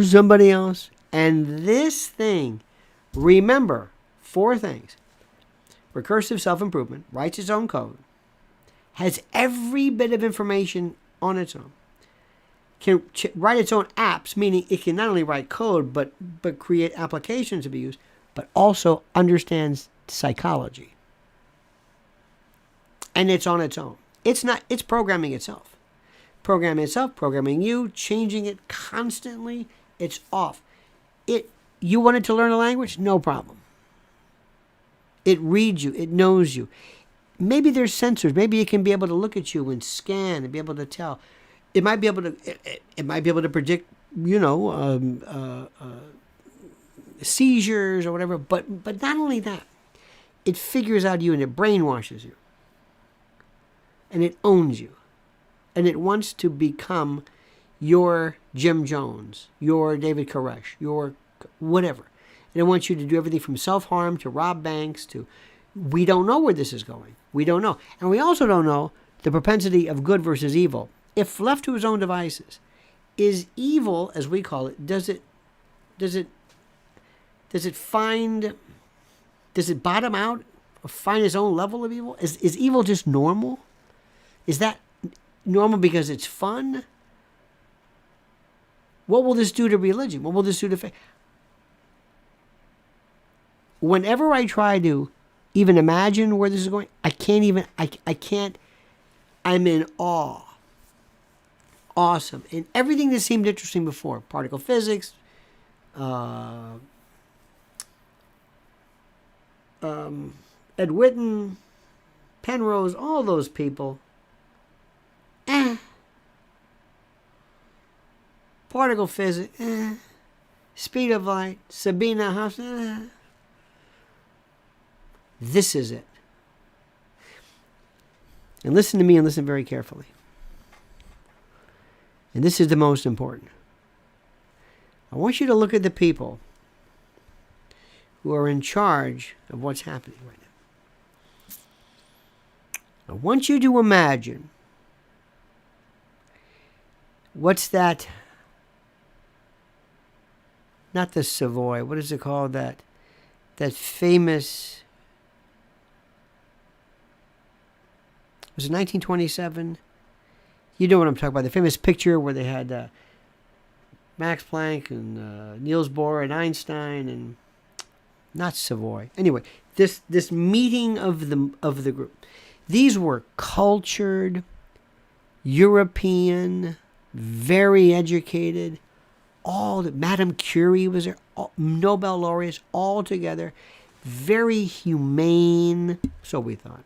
somebody else, and this thing, remember 4 things: recursive self-improvement, writes its own code, has every bit of information on its own, can write its own apps, meaning it can not only write code but create applications to be used, but also understands psychology. And it's on its own. It's programming itself. Programming you, changing it constantly. It's off. You wanted to learn a language? No problem. It reads you. It knows you. Maybe there's sensors. Maybe it can be able to look at you and scan and be able to tell. It might be able to predict, seizures or whatever. But not only that, it figures out you and it brainwashes you. And it owns you. And it wants to become your Jim Jones, your David Koresh, your whatever. And it wants you to do everything from self-harm to rob banks to... We don't know where this is going. We don't know. And we also don't know the propensity of good versus evil. If left to his own devices, is evil, as we call it, does it bottom out or find its own level of evil? Is evil just normal? Is that normal because it's fun? What will this do to religion? What will this do to faith? Whenever I try to even imagine where this is going, I can't. I'm in awe. Awesome. And everything that seemed interesting before, particle physics, Ed Witten, Penrose, all those people. Particle physics, speed of light, Sabina House, This is it. And listen to me and listen very carefully. And this is the most important. I want you to look at the people who are in charge of what's happening right now. I want you to imagine what's that, not the Savoy, what is it called, that famous, was it 1927? You know what I'm talking about, the famous picture where they had Max Planck and Niels Bohr and Einstein and not Savoy. Anyway, this meeting of the group. These were cultured, European, very educated. Madame Curie was there, Nobel laureates, all together, very humane. So we thought.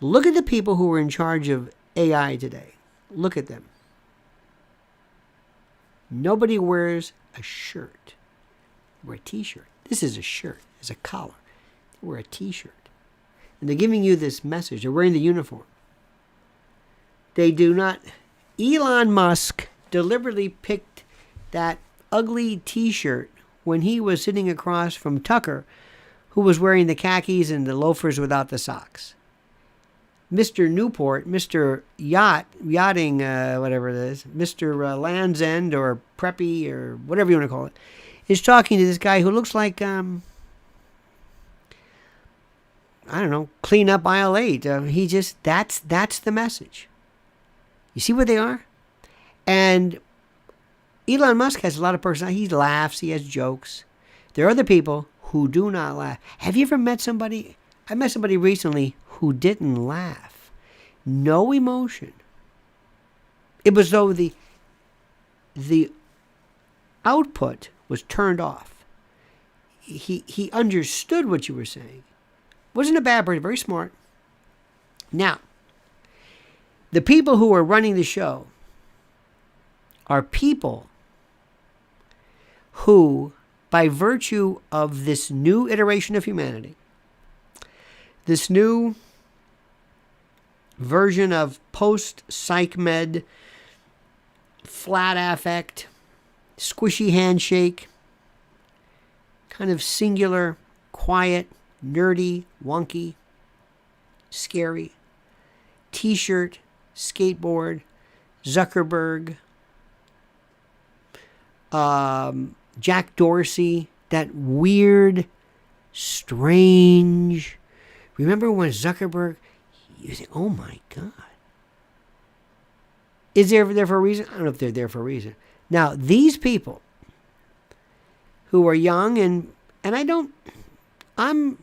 Look at the people who are in charge of AI today. Look at them. Nobody wears a shirt. They wear a t-shirt. This is a shirt. It's a collar. They wear a t-shirt. And they're giving you this message. They're wearing the uniform. They do not... Elon Musk deliberately picked that ugly t-shirt when he was sitting across from Tucker, who was wearing the khakis and the loafers without the socks. Mr. Newport, Mr. Yachting, whatever it is, Mr. Land's End or Preppy or whatever you want to call it, is talking to this guy who looks like, I don't know, clean up aisle 8. That's the message. You see what they are? And Elon Musk has a lot of personality. He laughs. He has jokes. There are other people who do not laugh. Have you ever met somebody? I met somebody recently who didn't laugh. No emotion. It was though the output was turned off. He understood what you were saying. Wasn't a bad person, very smart. Now, the people who are running the show are people who, by virtue of this new iteration of humanity, this new version of post-psych med, flat affect, squishy handshake, kind of singular, quiet, nerdy, wonky, scary, t-shirt, skateboard, Zuckerberg, Jack Dorsey, that weird, strange. Remember when Zuckerberg, you think, oh my God. Is there there for a reason? I don't know if they're there for a reason. Now, these people who are young and I'm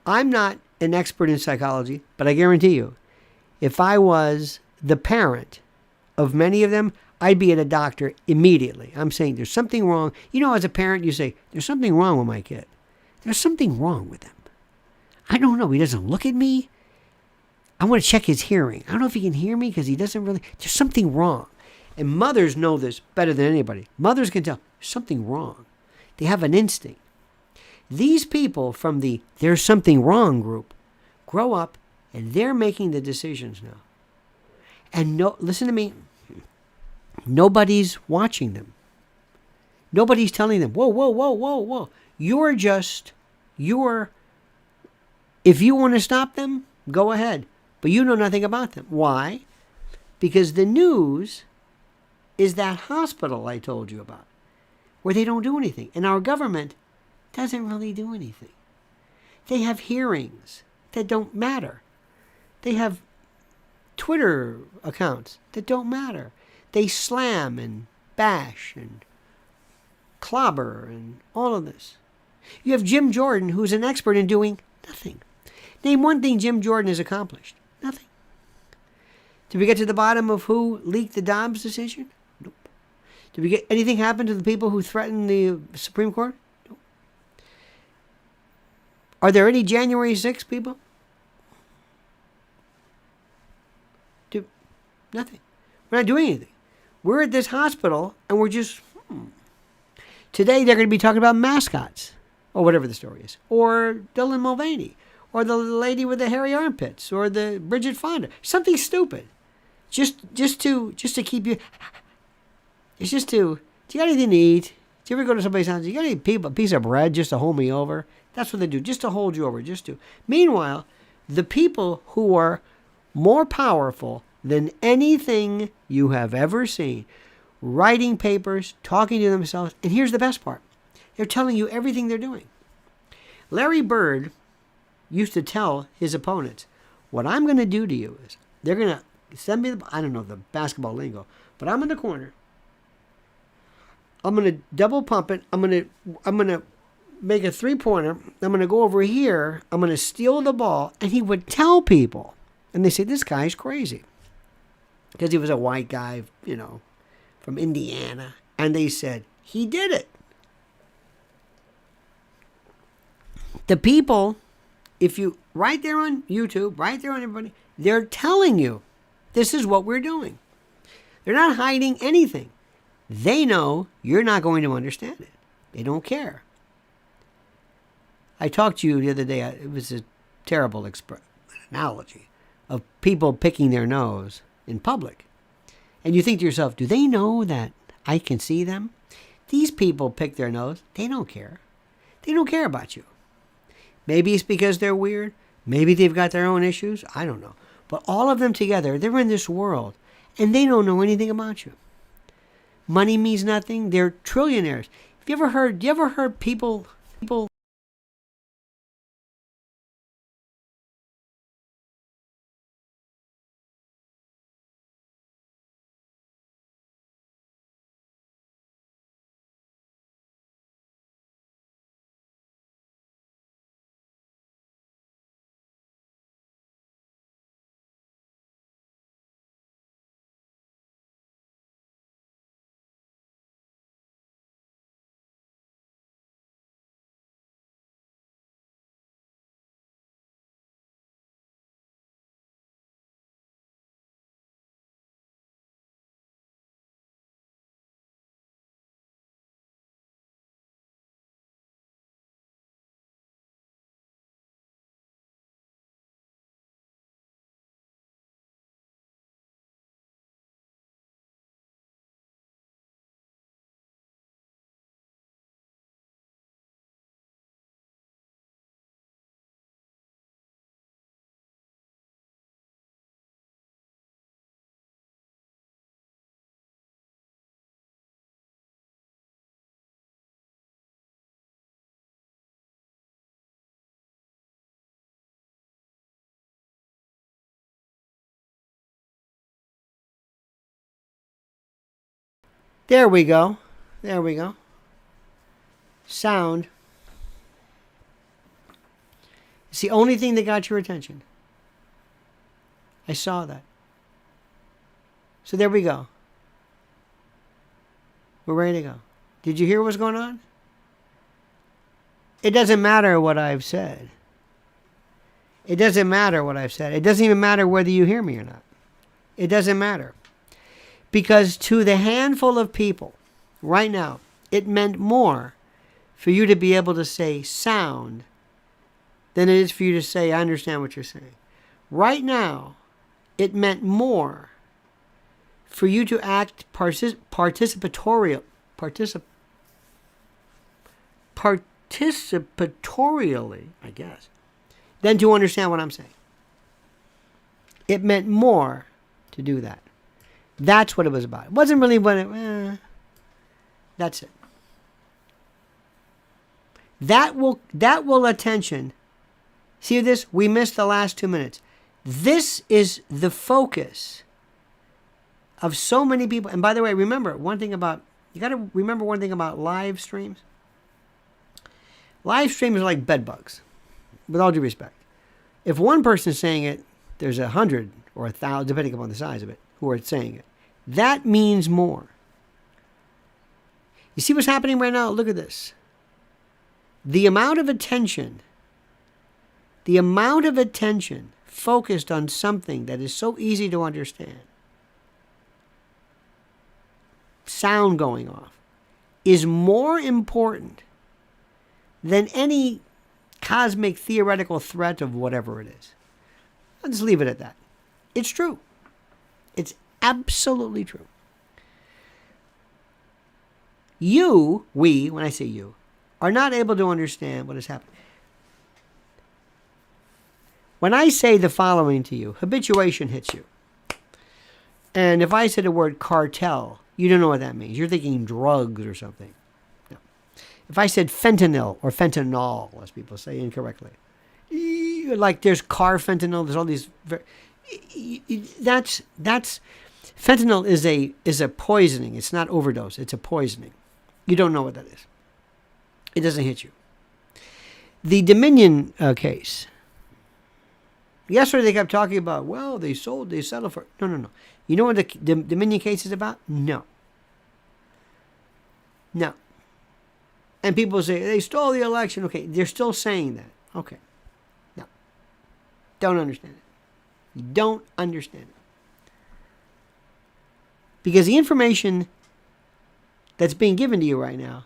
not an expert in psychology, but I guarantee you, if I was the parent of many of them, I'd be at a doctor immediately. I'm saying there's something wrong. You know, as a parent, you say, there's something wrong with my kid. There's something wrong with him. I don't know. He doesn't look at me. I want to check his hearing. I don't know if he can hear me because he doesn't really. There's something wrong. And mothers know this better than anybody. Mothers can tell there's something wrong. They have an instinct. These people from the there's something wrong group grow up and they're making the decisions now. And no, listen to me. Nobody's watching them. Nobody's telling them, whoa, whoa, whoa, whoa, whoa. If you want to stop them, go ahead. But you know nothing about them. Why? Because the news is that hospital I told you about, where they don't do anything. And our government doesn't really do anything. They have hearings that don't matter. They have Twitter accounts that don't matter. They slam and bash and clobber and all of this. You have Jim Jordan, who's an expert in doing nothing. Name one thing Jim Jordan has accomplished. Nothing. Did we get to the bottom of who leaked the Dobbs decision? Nope. Did we get anything happen to the people who threatened the Supreme Court? Nope. Are there any January 6th people? Nothing. We're not doing anything. We're at this hospital and we're just, Today they're going to be talking about mascots, or whatever the story is, or Dylan Mulvaney, or the lady with the hairy armpits, or the Bridget Fonda. Something stupid, just to keep you. It's just to. Do you got anything to eat? Do you ever go to somebody's house? You got any a piece of bread just to hold me over? That's what they do, just to hold you over, just to. Meanwhile, the people who are more powerful than anything you have ever seen, writing papers, talking to themselves, and here's the best part. They're telling you everything they're doing. Larry Bird used to tell his opponents, what I'm going to do to you is, they're going to send me, I don't know the basketball lingo, but I'm in the corner. I'm going to double pump it. I'm going to make a three-pointer. I'm going to go over here. I'm going to steal the ball. And he would tell people, and they say, this guy's crazy. Because he was a white guy, from Indiana. And they said, he did it. The people, if you, right there on YouTube, right there on everybody, they're telling you, this is what we're doing. They're not hiding anything. They know you're not going to understand it. They don't care. I talked to you the other day, it was a terrible analogy of people picking their nose in public. And you think to yourself, do they know that I can see them? These people pick their nose. They don't care. They don't care about you. Maybe it's because they're weird. Maybe they've got their own issues. I don't know. But all of them together, they're in this world, and they don't know anything about you. Money means nothing. They're trillionaires. Do you ever heard people There we go. There we go. Sound. It's the only thing that got your attention. I saw that. So there we go. We're ready to go. Did you hear what's going on? It doesn't matter what I've said. It doesn't matter what I've said. It doesn't even matter whether you hear me or not. It doesn't matter. Because to the handful of people right now, it meant more for you to be able to say sound than it is for you to say, I understand what you're saying. Right now, it meant more for you to act participatorially, I guess, than to understand what I'm saying. It meant more to do that. That's what it was about. It wasn't really what it... that's it. That will attention. See this? We missed the last 2 minutes. This is the focus of so many people. And by the way, remember one thing about... You got to remember one thing about live streams. Live streams are like bed bugs, with all due respect. If one person is saying it, there's 100 or 1,000, depending upon the size of it, who are saying it. That means more. You see what's happening right now? Look at this. The amount of attention focused on something that is so easy to understand, sound going off, is more important than any cosmic theoretical threat of whatever it is. I'll just leave it at that. It's true. It's absolutely true. We, when I say you, are not able to understand what is happening. When I say the following to you, habituation hits you. And if I say the word cartel, you don't know what that means. You're thinking drugs or something. No. If I said fentanyl or fentanyl, as people say incorrectly, like there's carfentanil, there's all these... That's fentanyl is a poisoning. It's not overdose. It's a poisoning. You don't know what that is. It doesn't hit you. The Dominion case. Yesterday they kept talking about, well, they settled for... No. You know what the Dominion case is about? No. And people say, they stole the election. Okay, they're still saying that. Okay. No. Don't understand it. You don't understand it. Because the information that's being given to you right now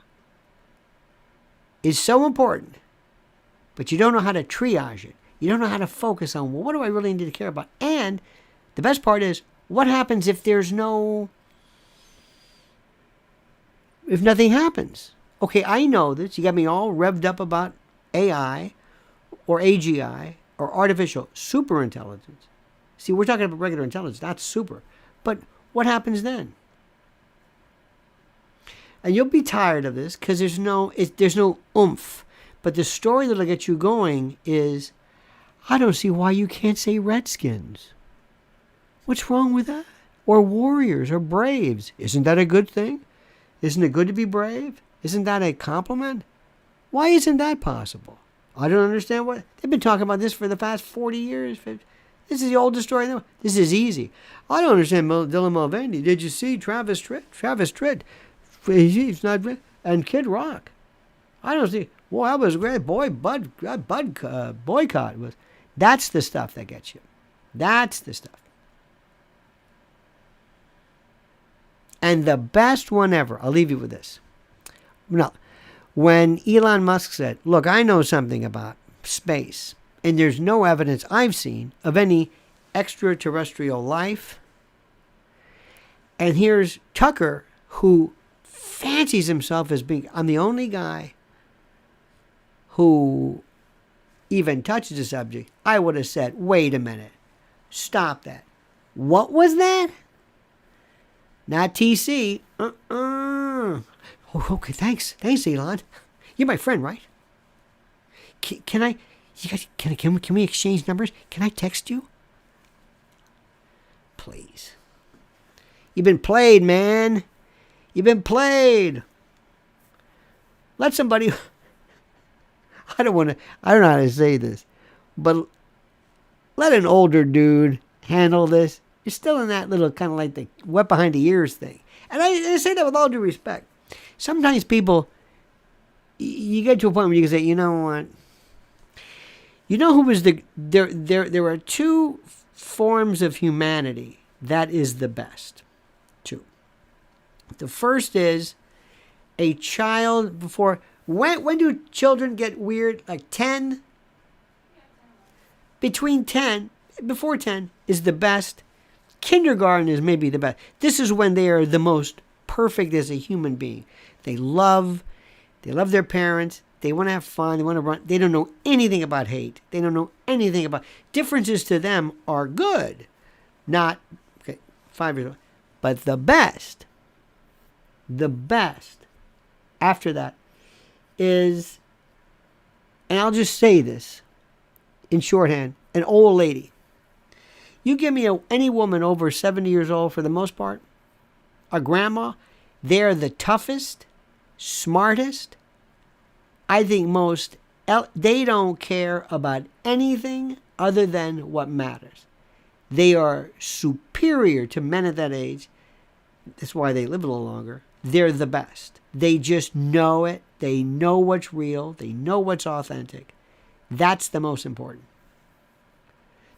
is so important, but you don't know how to triage it. You don't know how to focus on, well, what do I really need to care about? And the best part is, what happens if if nothing happens? Okay, I know this. You got me all revved up about AI or AGI or artificial superintelligence. See, we're talking about regular intelligence. That's super. But what happens then? And you'll be tired of this because there's no oomph. But the story that'll get you going is, I don't see why you can't say Redskins. What's wrong with that? Or Warriors or Braves. Isn't that a good thing? Isn't it good to be brave? Isn't that a compliment? Why isn't that possible? I don't understand what... They've been talking about this for the past 40 years. 50. This is the oldest story. This is easy. I don't understand Dylan Mulvaney. Did you see Travis Tritt? He's not... And Kid Rock. I don't see... Well, that was great. Boycott was... That's the stuff that gets you. That's the stuff. And the best one ever, I'll leave you with this. No, when Elon Musk said, look, I know something about space, and there's no evidence I've seen of any extraterrestrial life. And here's Tucker, who fancies himself as being, I'm the only guy who even touches the subject. I would have said, wait a minute, stop that. What was that? Not TC. Oh, okay, thanks, Elon. You're my friend, right? Can we exchange numbers? Can I text you? Please. You've been played, man. You've been played. Let somebody, I don't know how to say this, but let an older dude handle this. You're still in that little kind of like the wet behind the ears thing. And I say that with all due respect. Sometimes people, you get to a point where you can say, you know what? You know who was there are two forms of humanity that is the best. Two. The first is a child before, when do children get weird? Like 10? Between 10, before 10 is the best. Kindergarten is maybe the best. This is when they are the most perfect as a human being. They love their parents. They want to have fun. They want to run. They don't know anything about hate. They don't know anything about differences. To them are good, not 5 years old. But the best after that is, and I'll just say this in shorthand, an old lady. You give me any woman over 70 years old, for the most part, a grandma, they're the toughest, smartest. I think they don't care about anything other than what matters. They are superior to men at that age. That's why they live a little longer. They're the best. They just know it. They know what's real. They know what's authentic. That's the most important.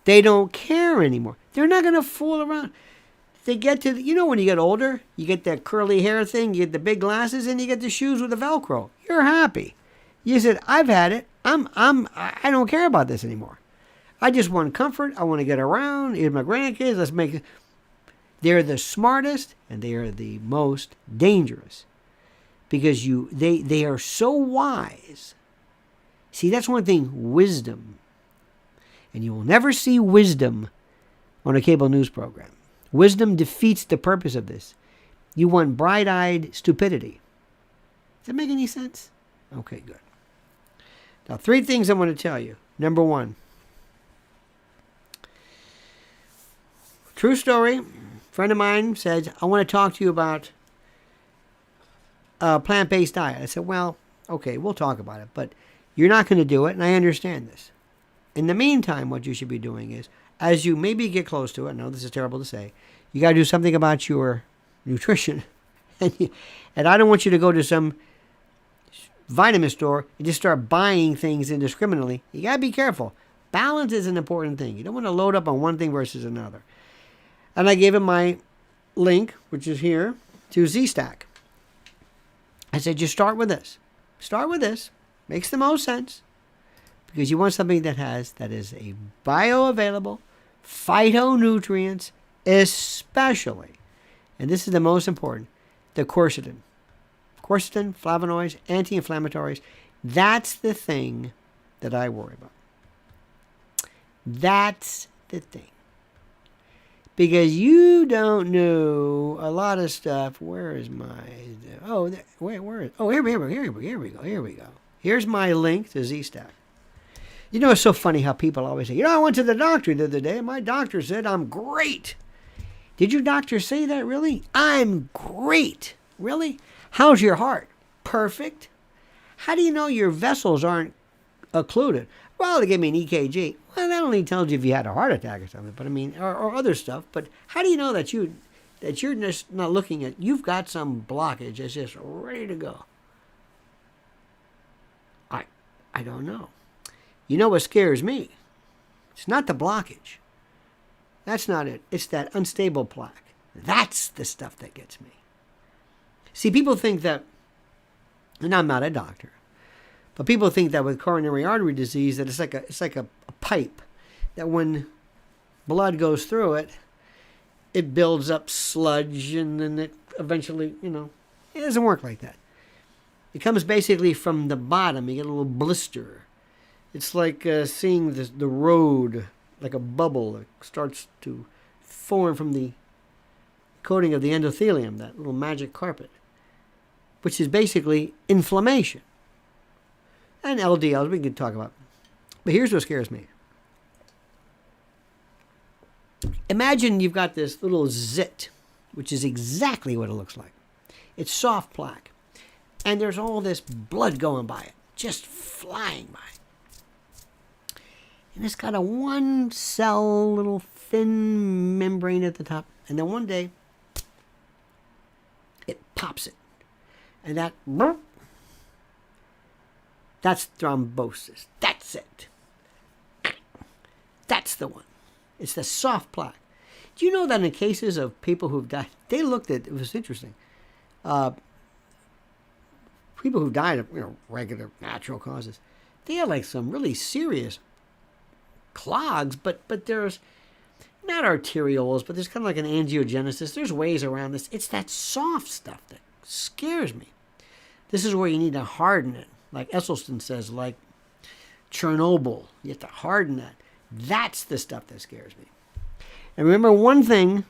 They don't care anymore. They're not going to fool around. They get to, when you get older, you get that curly hair thing, you get the big glasses, and you get the shoes with the Velcro. You're happy. You said, I've had it. I don't care about this anymore. I just want comfort. I want to get around. Here's my grandkids. Let's make it. They're the smartest and they are the most dangerous because they are so wise. See, that's one thing, wisdom. And you will never see wisdom on a cable news program. Wisdom defeats the purpose of this. You want bright-eyed stupidity. Does that make any sense? Okay, good. Now, 3 things I want to tell you. Number 1. True story. A friend of mine says, I want to talk to you about a plant-based diet. I said, well, okay, we'll talk about it, but you're not going to do it, and I understand this. In the meantime, what you should be doing is, as you maybe get close to it, I know this is terrible to say, you got to do something about your nutrition. And I don't want you to go to some vitamin store and just start buying things indiscriminately. You got to be careful. Balance is an important thing. You don't want to load up on one thing versus another. And I gave him my link, which is here, to Z-Stack. I said, just start with this. Start with this. Makes the most sense. Because you want something that is a bioavailable, phytonutrients, especially, and this is the most important, the quercetin. Quercetin, flavonoids, anti-inflammatories. That's the thing that I worry about. That's the thing. Because you don't know a lot of stuff. Where is my... Oh, where is... Oh, here we go. Here's my link to Z-Stack. You know, it's so funny how people always say, I went to the doctor the other day, and my doctor said I'm great. Did your doctor say that, really? I'm great. Really? How's your heart? Perfect. How do you know your vessels aren't occluded? Well, they gave me an EKG. Well, that only tells you if you had a heart attack or something, but I mean, or other stuff. But how do you know that you're just not looking at, you've got some blockage that's just ready to go? I don't know. You know what scares me? It's not the blockage. That's not it. It's that unstable plaque. That's the stuff that gets me. See, people think that, and I'm not a doctor, but people think that with coronary artery disease that it's like a pipe, that when blood goes through it, it builds up sludge and then it eventually, it doesn't work like that. It comes basically from the bottom. You get a little blister. It's like seeing the road like a bubble that starts to form from the coating of the endothelium, that little magic carpet, which is basically inflammation. And LDLs, we can talk about. But here's what scares me. Imagine you've got this little zit, which is exactly what it looks like. It's soft plaque. And there's all this blood going by it, just flying by. And it's got a one cell little thin membrane at the top. And then one day, it pops it. And that's thrombosis. That's it. That's the one. It's the soft plaque. Do you know that in cases of people who've died, they looked at, it was interesting, people who died of regular natural causes, they had like some really serious clogs, but there's not arterioles, but there's kind of like an angiogenesis. There's ways around this. It's that soft stuff that scares me. This is where you need to harden it. Like Esselstyn says, like Chernobyl. You have to harden that. That's the stuff that scares me. And remember one thing,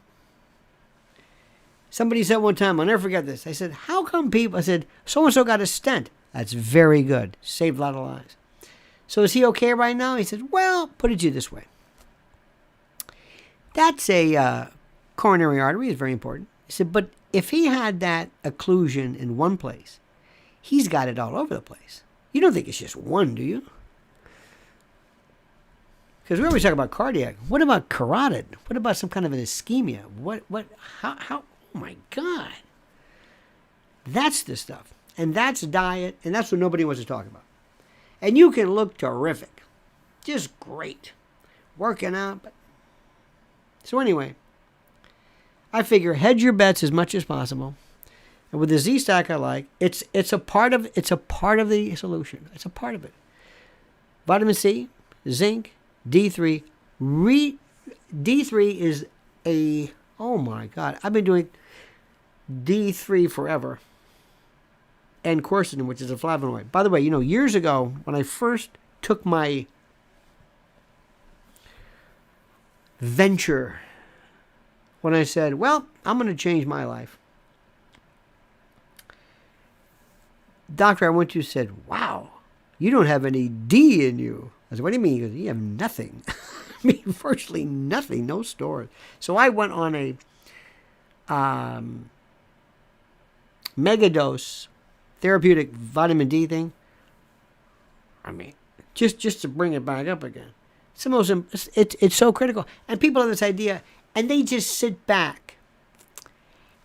somebody said one time, I'll never forget this. I said, how come people, I said, so-and-so got a stent. That's very good. Saved a lot of lives. So is he okay right now? He said, well, put it to you this way. That's a coronary artery. It's very important. He said, but if he had that occlusion in one place, he's got it all over the place. You don't think it's just one, do you? Because we always talk about cardiac. What about carotid? What about some kind of an ischemia? How, oh my God. That's the stuff. And that's diet, and that's what nobody wants to talk about. And you can look terrific. Just great. Working out. So anyway, I figure hedge your bets as much as possible. And with the Z-Stack I like, it's a part of the solution. It's a part of it. Vitamin C, zinc, D3. D3 is oh my God. I've been doing D3 forever. And quercetin, which is a flavonoid. By the way, years ago, when I first took my venture, when I said, well, I'm going to change my life, doctor I went to said, wow, you don't have any D in you. I said, what do you mean? He goes, you have nothing. I mean, virtually nothing, no storage. So I went on a megadose therapeutic vitamin D thing. I mean, just to bring it back up again. It's the most, it's so critical. And people have this idea, and they just sit back,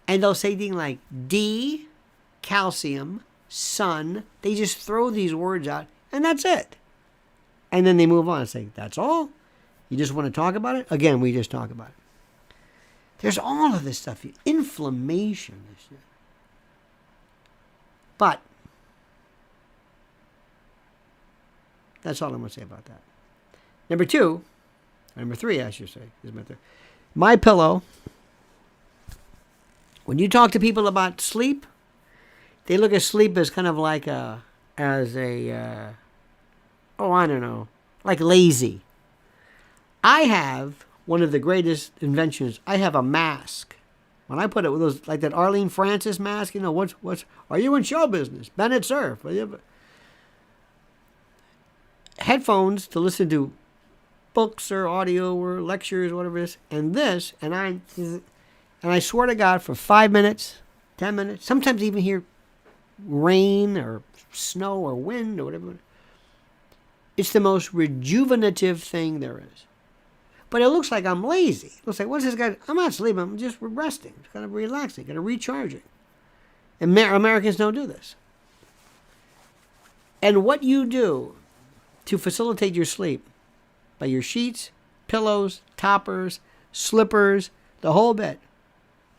and they'll say things like D, calcium, sun. They just throw these words out, and that's it. And then they move on and say, that's all? You just want to talk about it? Again, we just talk about it. There's all of this stuff. Inflammation. But that's all I'm going to say about that. Number three, I should say, is my third. My pillow. When you talk to people about sleep, they look at sleep as kind of like like lazy. I have one of the greatest inventions. I have a mask. When I put it with those, like that Arlene Francis mask, what's are you in show business? Bennett Cerf. Headphones to listen to books or audio or lectures, or whatever it is, and this, and I swear to God, for 5 minutes, 10 minutes, sometimes even hear rain or snow or wind or whatever. It's the most rejuvenative thing there is. But it looks like I'm lazy. It looks like, what's this guy? I'm not sleeping. I'm just resting. Just kind of relaxing, kind of recharging. And Americans don't do this. And what you do to facilitate your sleep, by your sheets, pillows, toppers, slippers, the whole bit,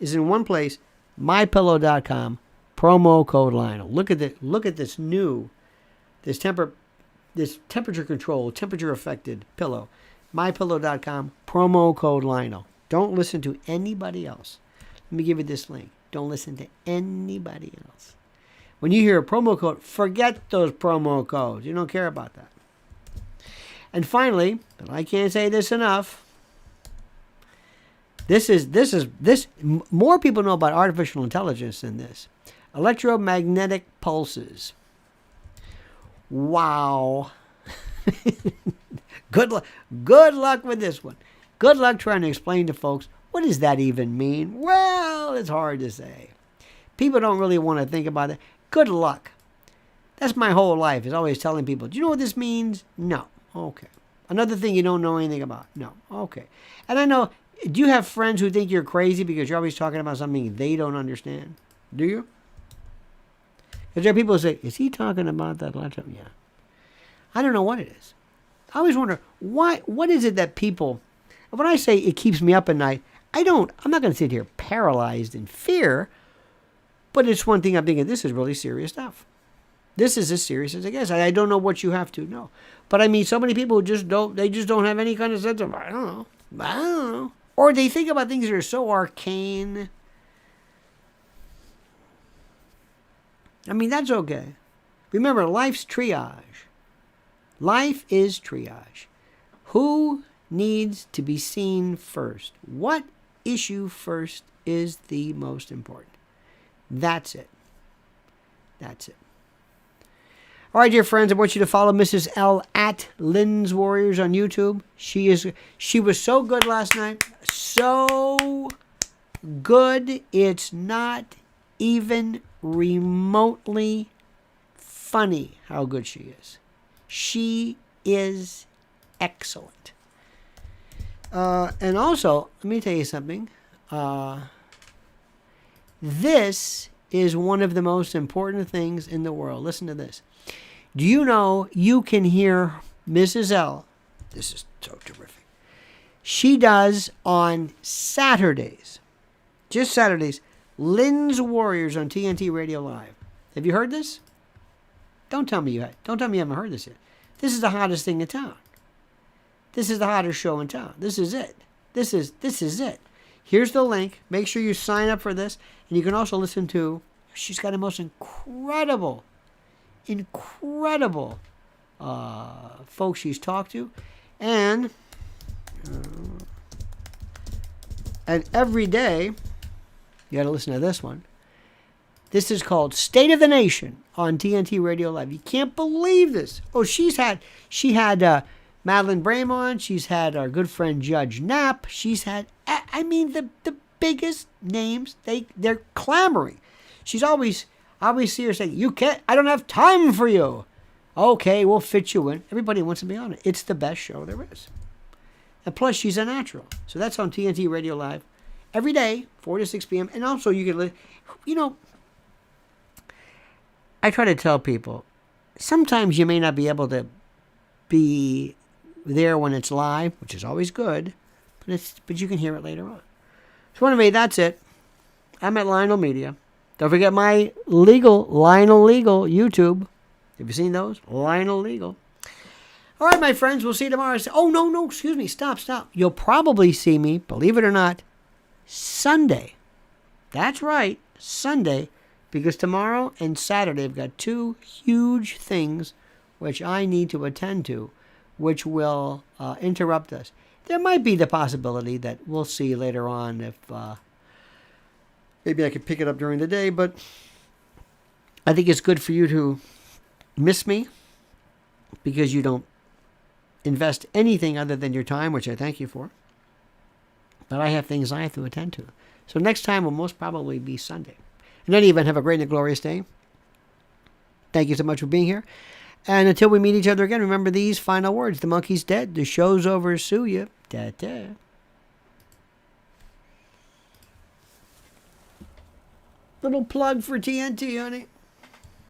is in one place, mypillow.com, promo code Lionel. Look at this temperature controlled, temperature affected pillow. mypillow.com, promo code Lionel. Don't listen to anybody else. Let me give you this link. Don't listen to anybody else. When you hear a promo code, forget those promo codes. You don't care about that. And finally, but I can't say this enough, more people know about artificial intelligence than this. Electromagnetic pulses. Wow. Good luck with this one. Good luck trying to explain to folks, what does that even mean? Well, it's hard to say. People don't really want to think about it. Good luck. That's my whole life, is always telling people, do you know what this means? No. Okay. Another thing you don't know anything about? No. Okay. And I know, do you have friends who think you're crazy because you're always talking about something they don't understand? Do you? Because there are people who say, is he talking about that laptop? Yeah. I don't know what it is. I always wonder, what is it that people, when I say it keeps me up at night, I'm not going to sit here paralyzed in fear, but it's one thing I'm thinking, this is really serious stuff. This is as serious as it gets. I don't know what you have to know. But I mean, so many people just don't have any kind of sense of, I don't know. Or they think about things that are so arcane. I mean, that's okay. Remember, life's triage. Life is triage. Who needs to be seen first? What issue first is the most important? That's it. That's it. All right, dear friends, I want you to follow Mrs. L at Lynn's Warriors on YouTube. She was so good last night. So good, it's not even remotely funny how good she is. She is excellent. And also, let me tell you something. This is one of the most important things in the world. Listen to this. Do you know you can hear Mrs. L? This is so terrific. She does on Saturdays, just Saturdays, Lynn's Warriors on TNT Radio Live. Have you heard this? Don't tell me you haven't heard this yet. This is the hottest thing in town. This is the hottest show in town. This is it. This is it. Here's the link. Make sure you sign up for this. And you can also listen to, she's got the most incredible folks she's talked to. And every day, you got to listen to this one. This is called State of the Nation on TNT Radio Live. You can't believe this. Oh, she had Madeline Brame on. She's had our good friend Judge Knapp. She's had, I mean, the biggest names. They're clamoring. She's always see her saying, I don't have time for you. Okay, we'll fit you in. Everybody wants to be on it. It's the best show there is. And plus, she's a natural. So that's on TNT Radio Live every day, 4 to 6 p.m. And also, you can, I try to tell people, sometimes you may not be able to be there when it's live, which is always good, but you can hear it later on. So anyway, that's it. I'm at Lionel Media. Don't forget my Lionel Legal YouTube. Have you seen those? Lionel Legal. All right, my friends, we'll see you tomorrow. Oh, no, excuse me. Stop. You'll probably see me, believe it or not, Sunday. That's right, Sunday. Because tomorrow and Saturday, I've got 2 huge things which I need to attend to, which will interrupt us. There might be the possibility that we'll see later on if maybe I could pick it up during the day, but I think it's good for you to miss me because you don't invest anything other than your time, which I thank you for. But I have things I have to attend to. So next time will most probably be Sunday. In any event, have a great and glorious day. Thank you so much for being here. And until we meet each other again, remember these final words. The monkey's dead. The show's over. Sue ya. Da-da. Little plug for TNT, honey.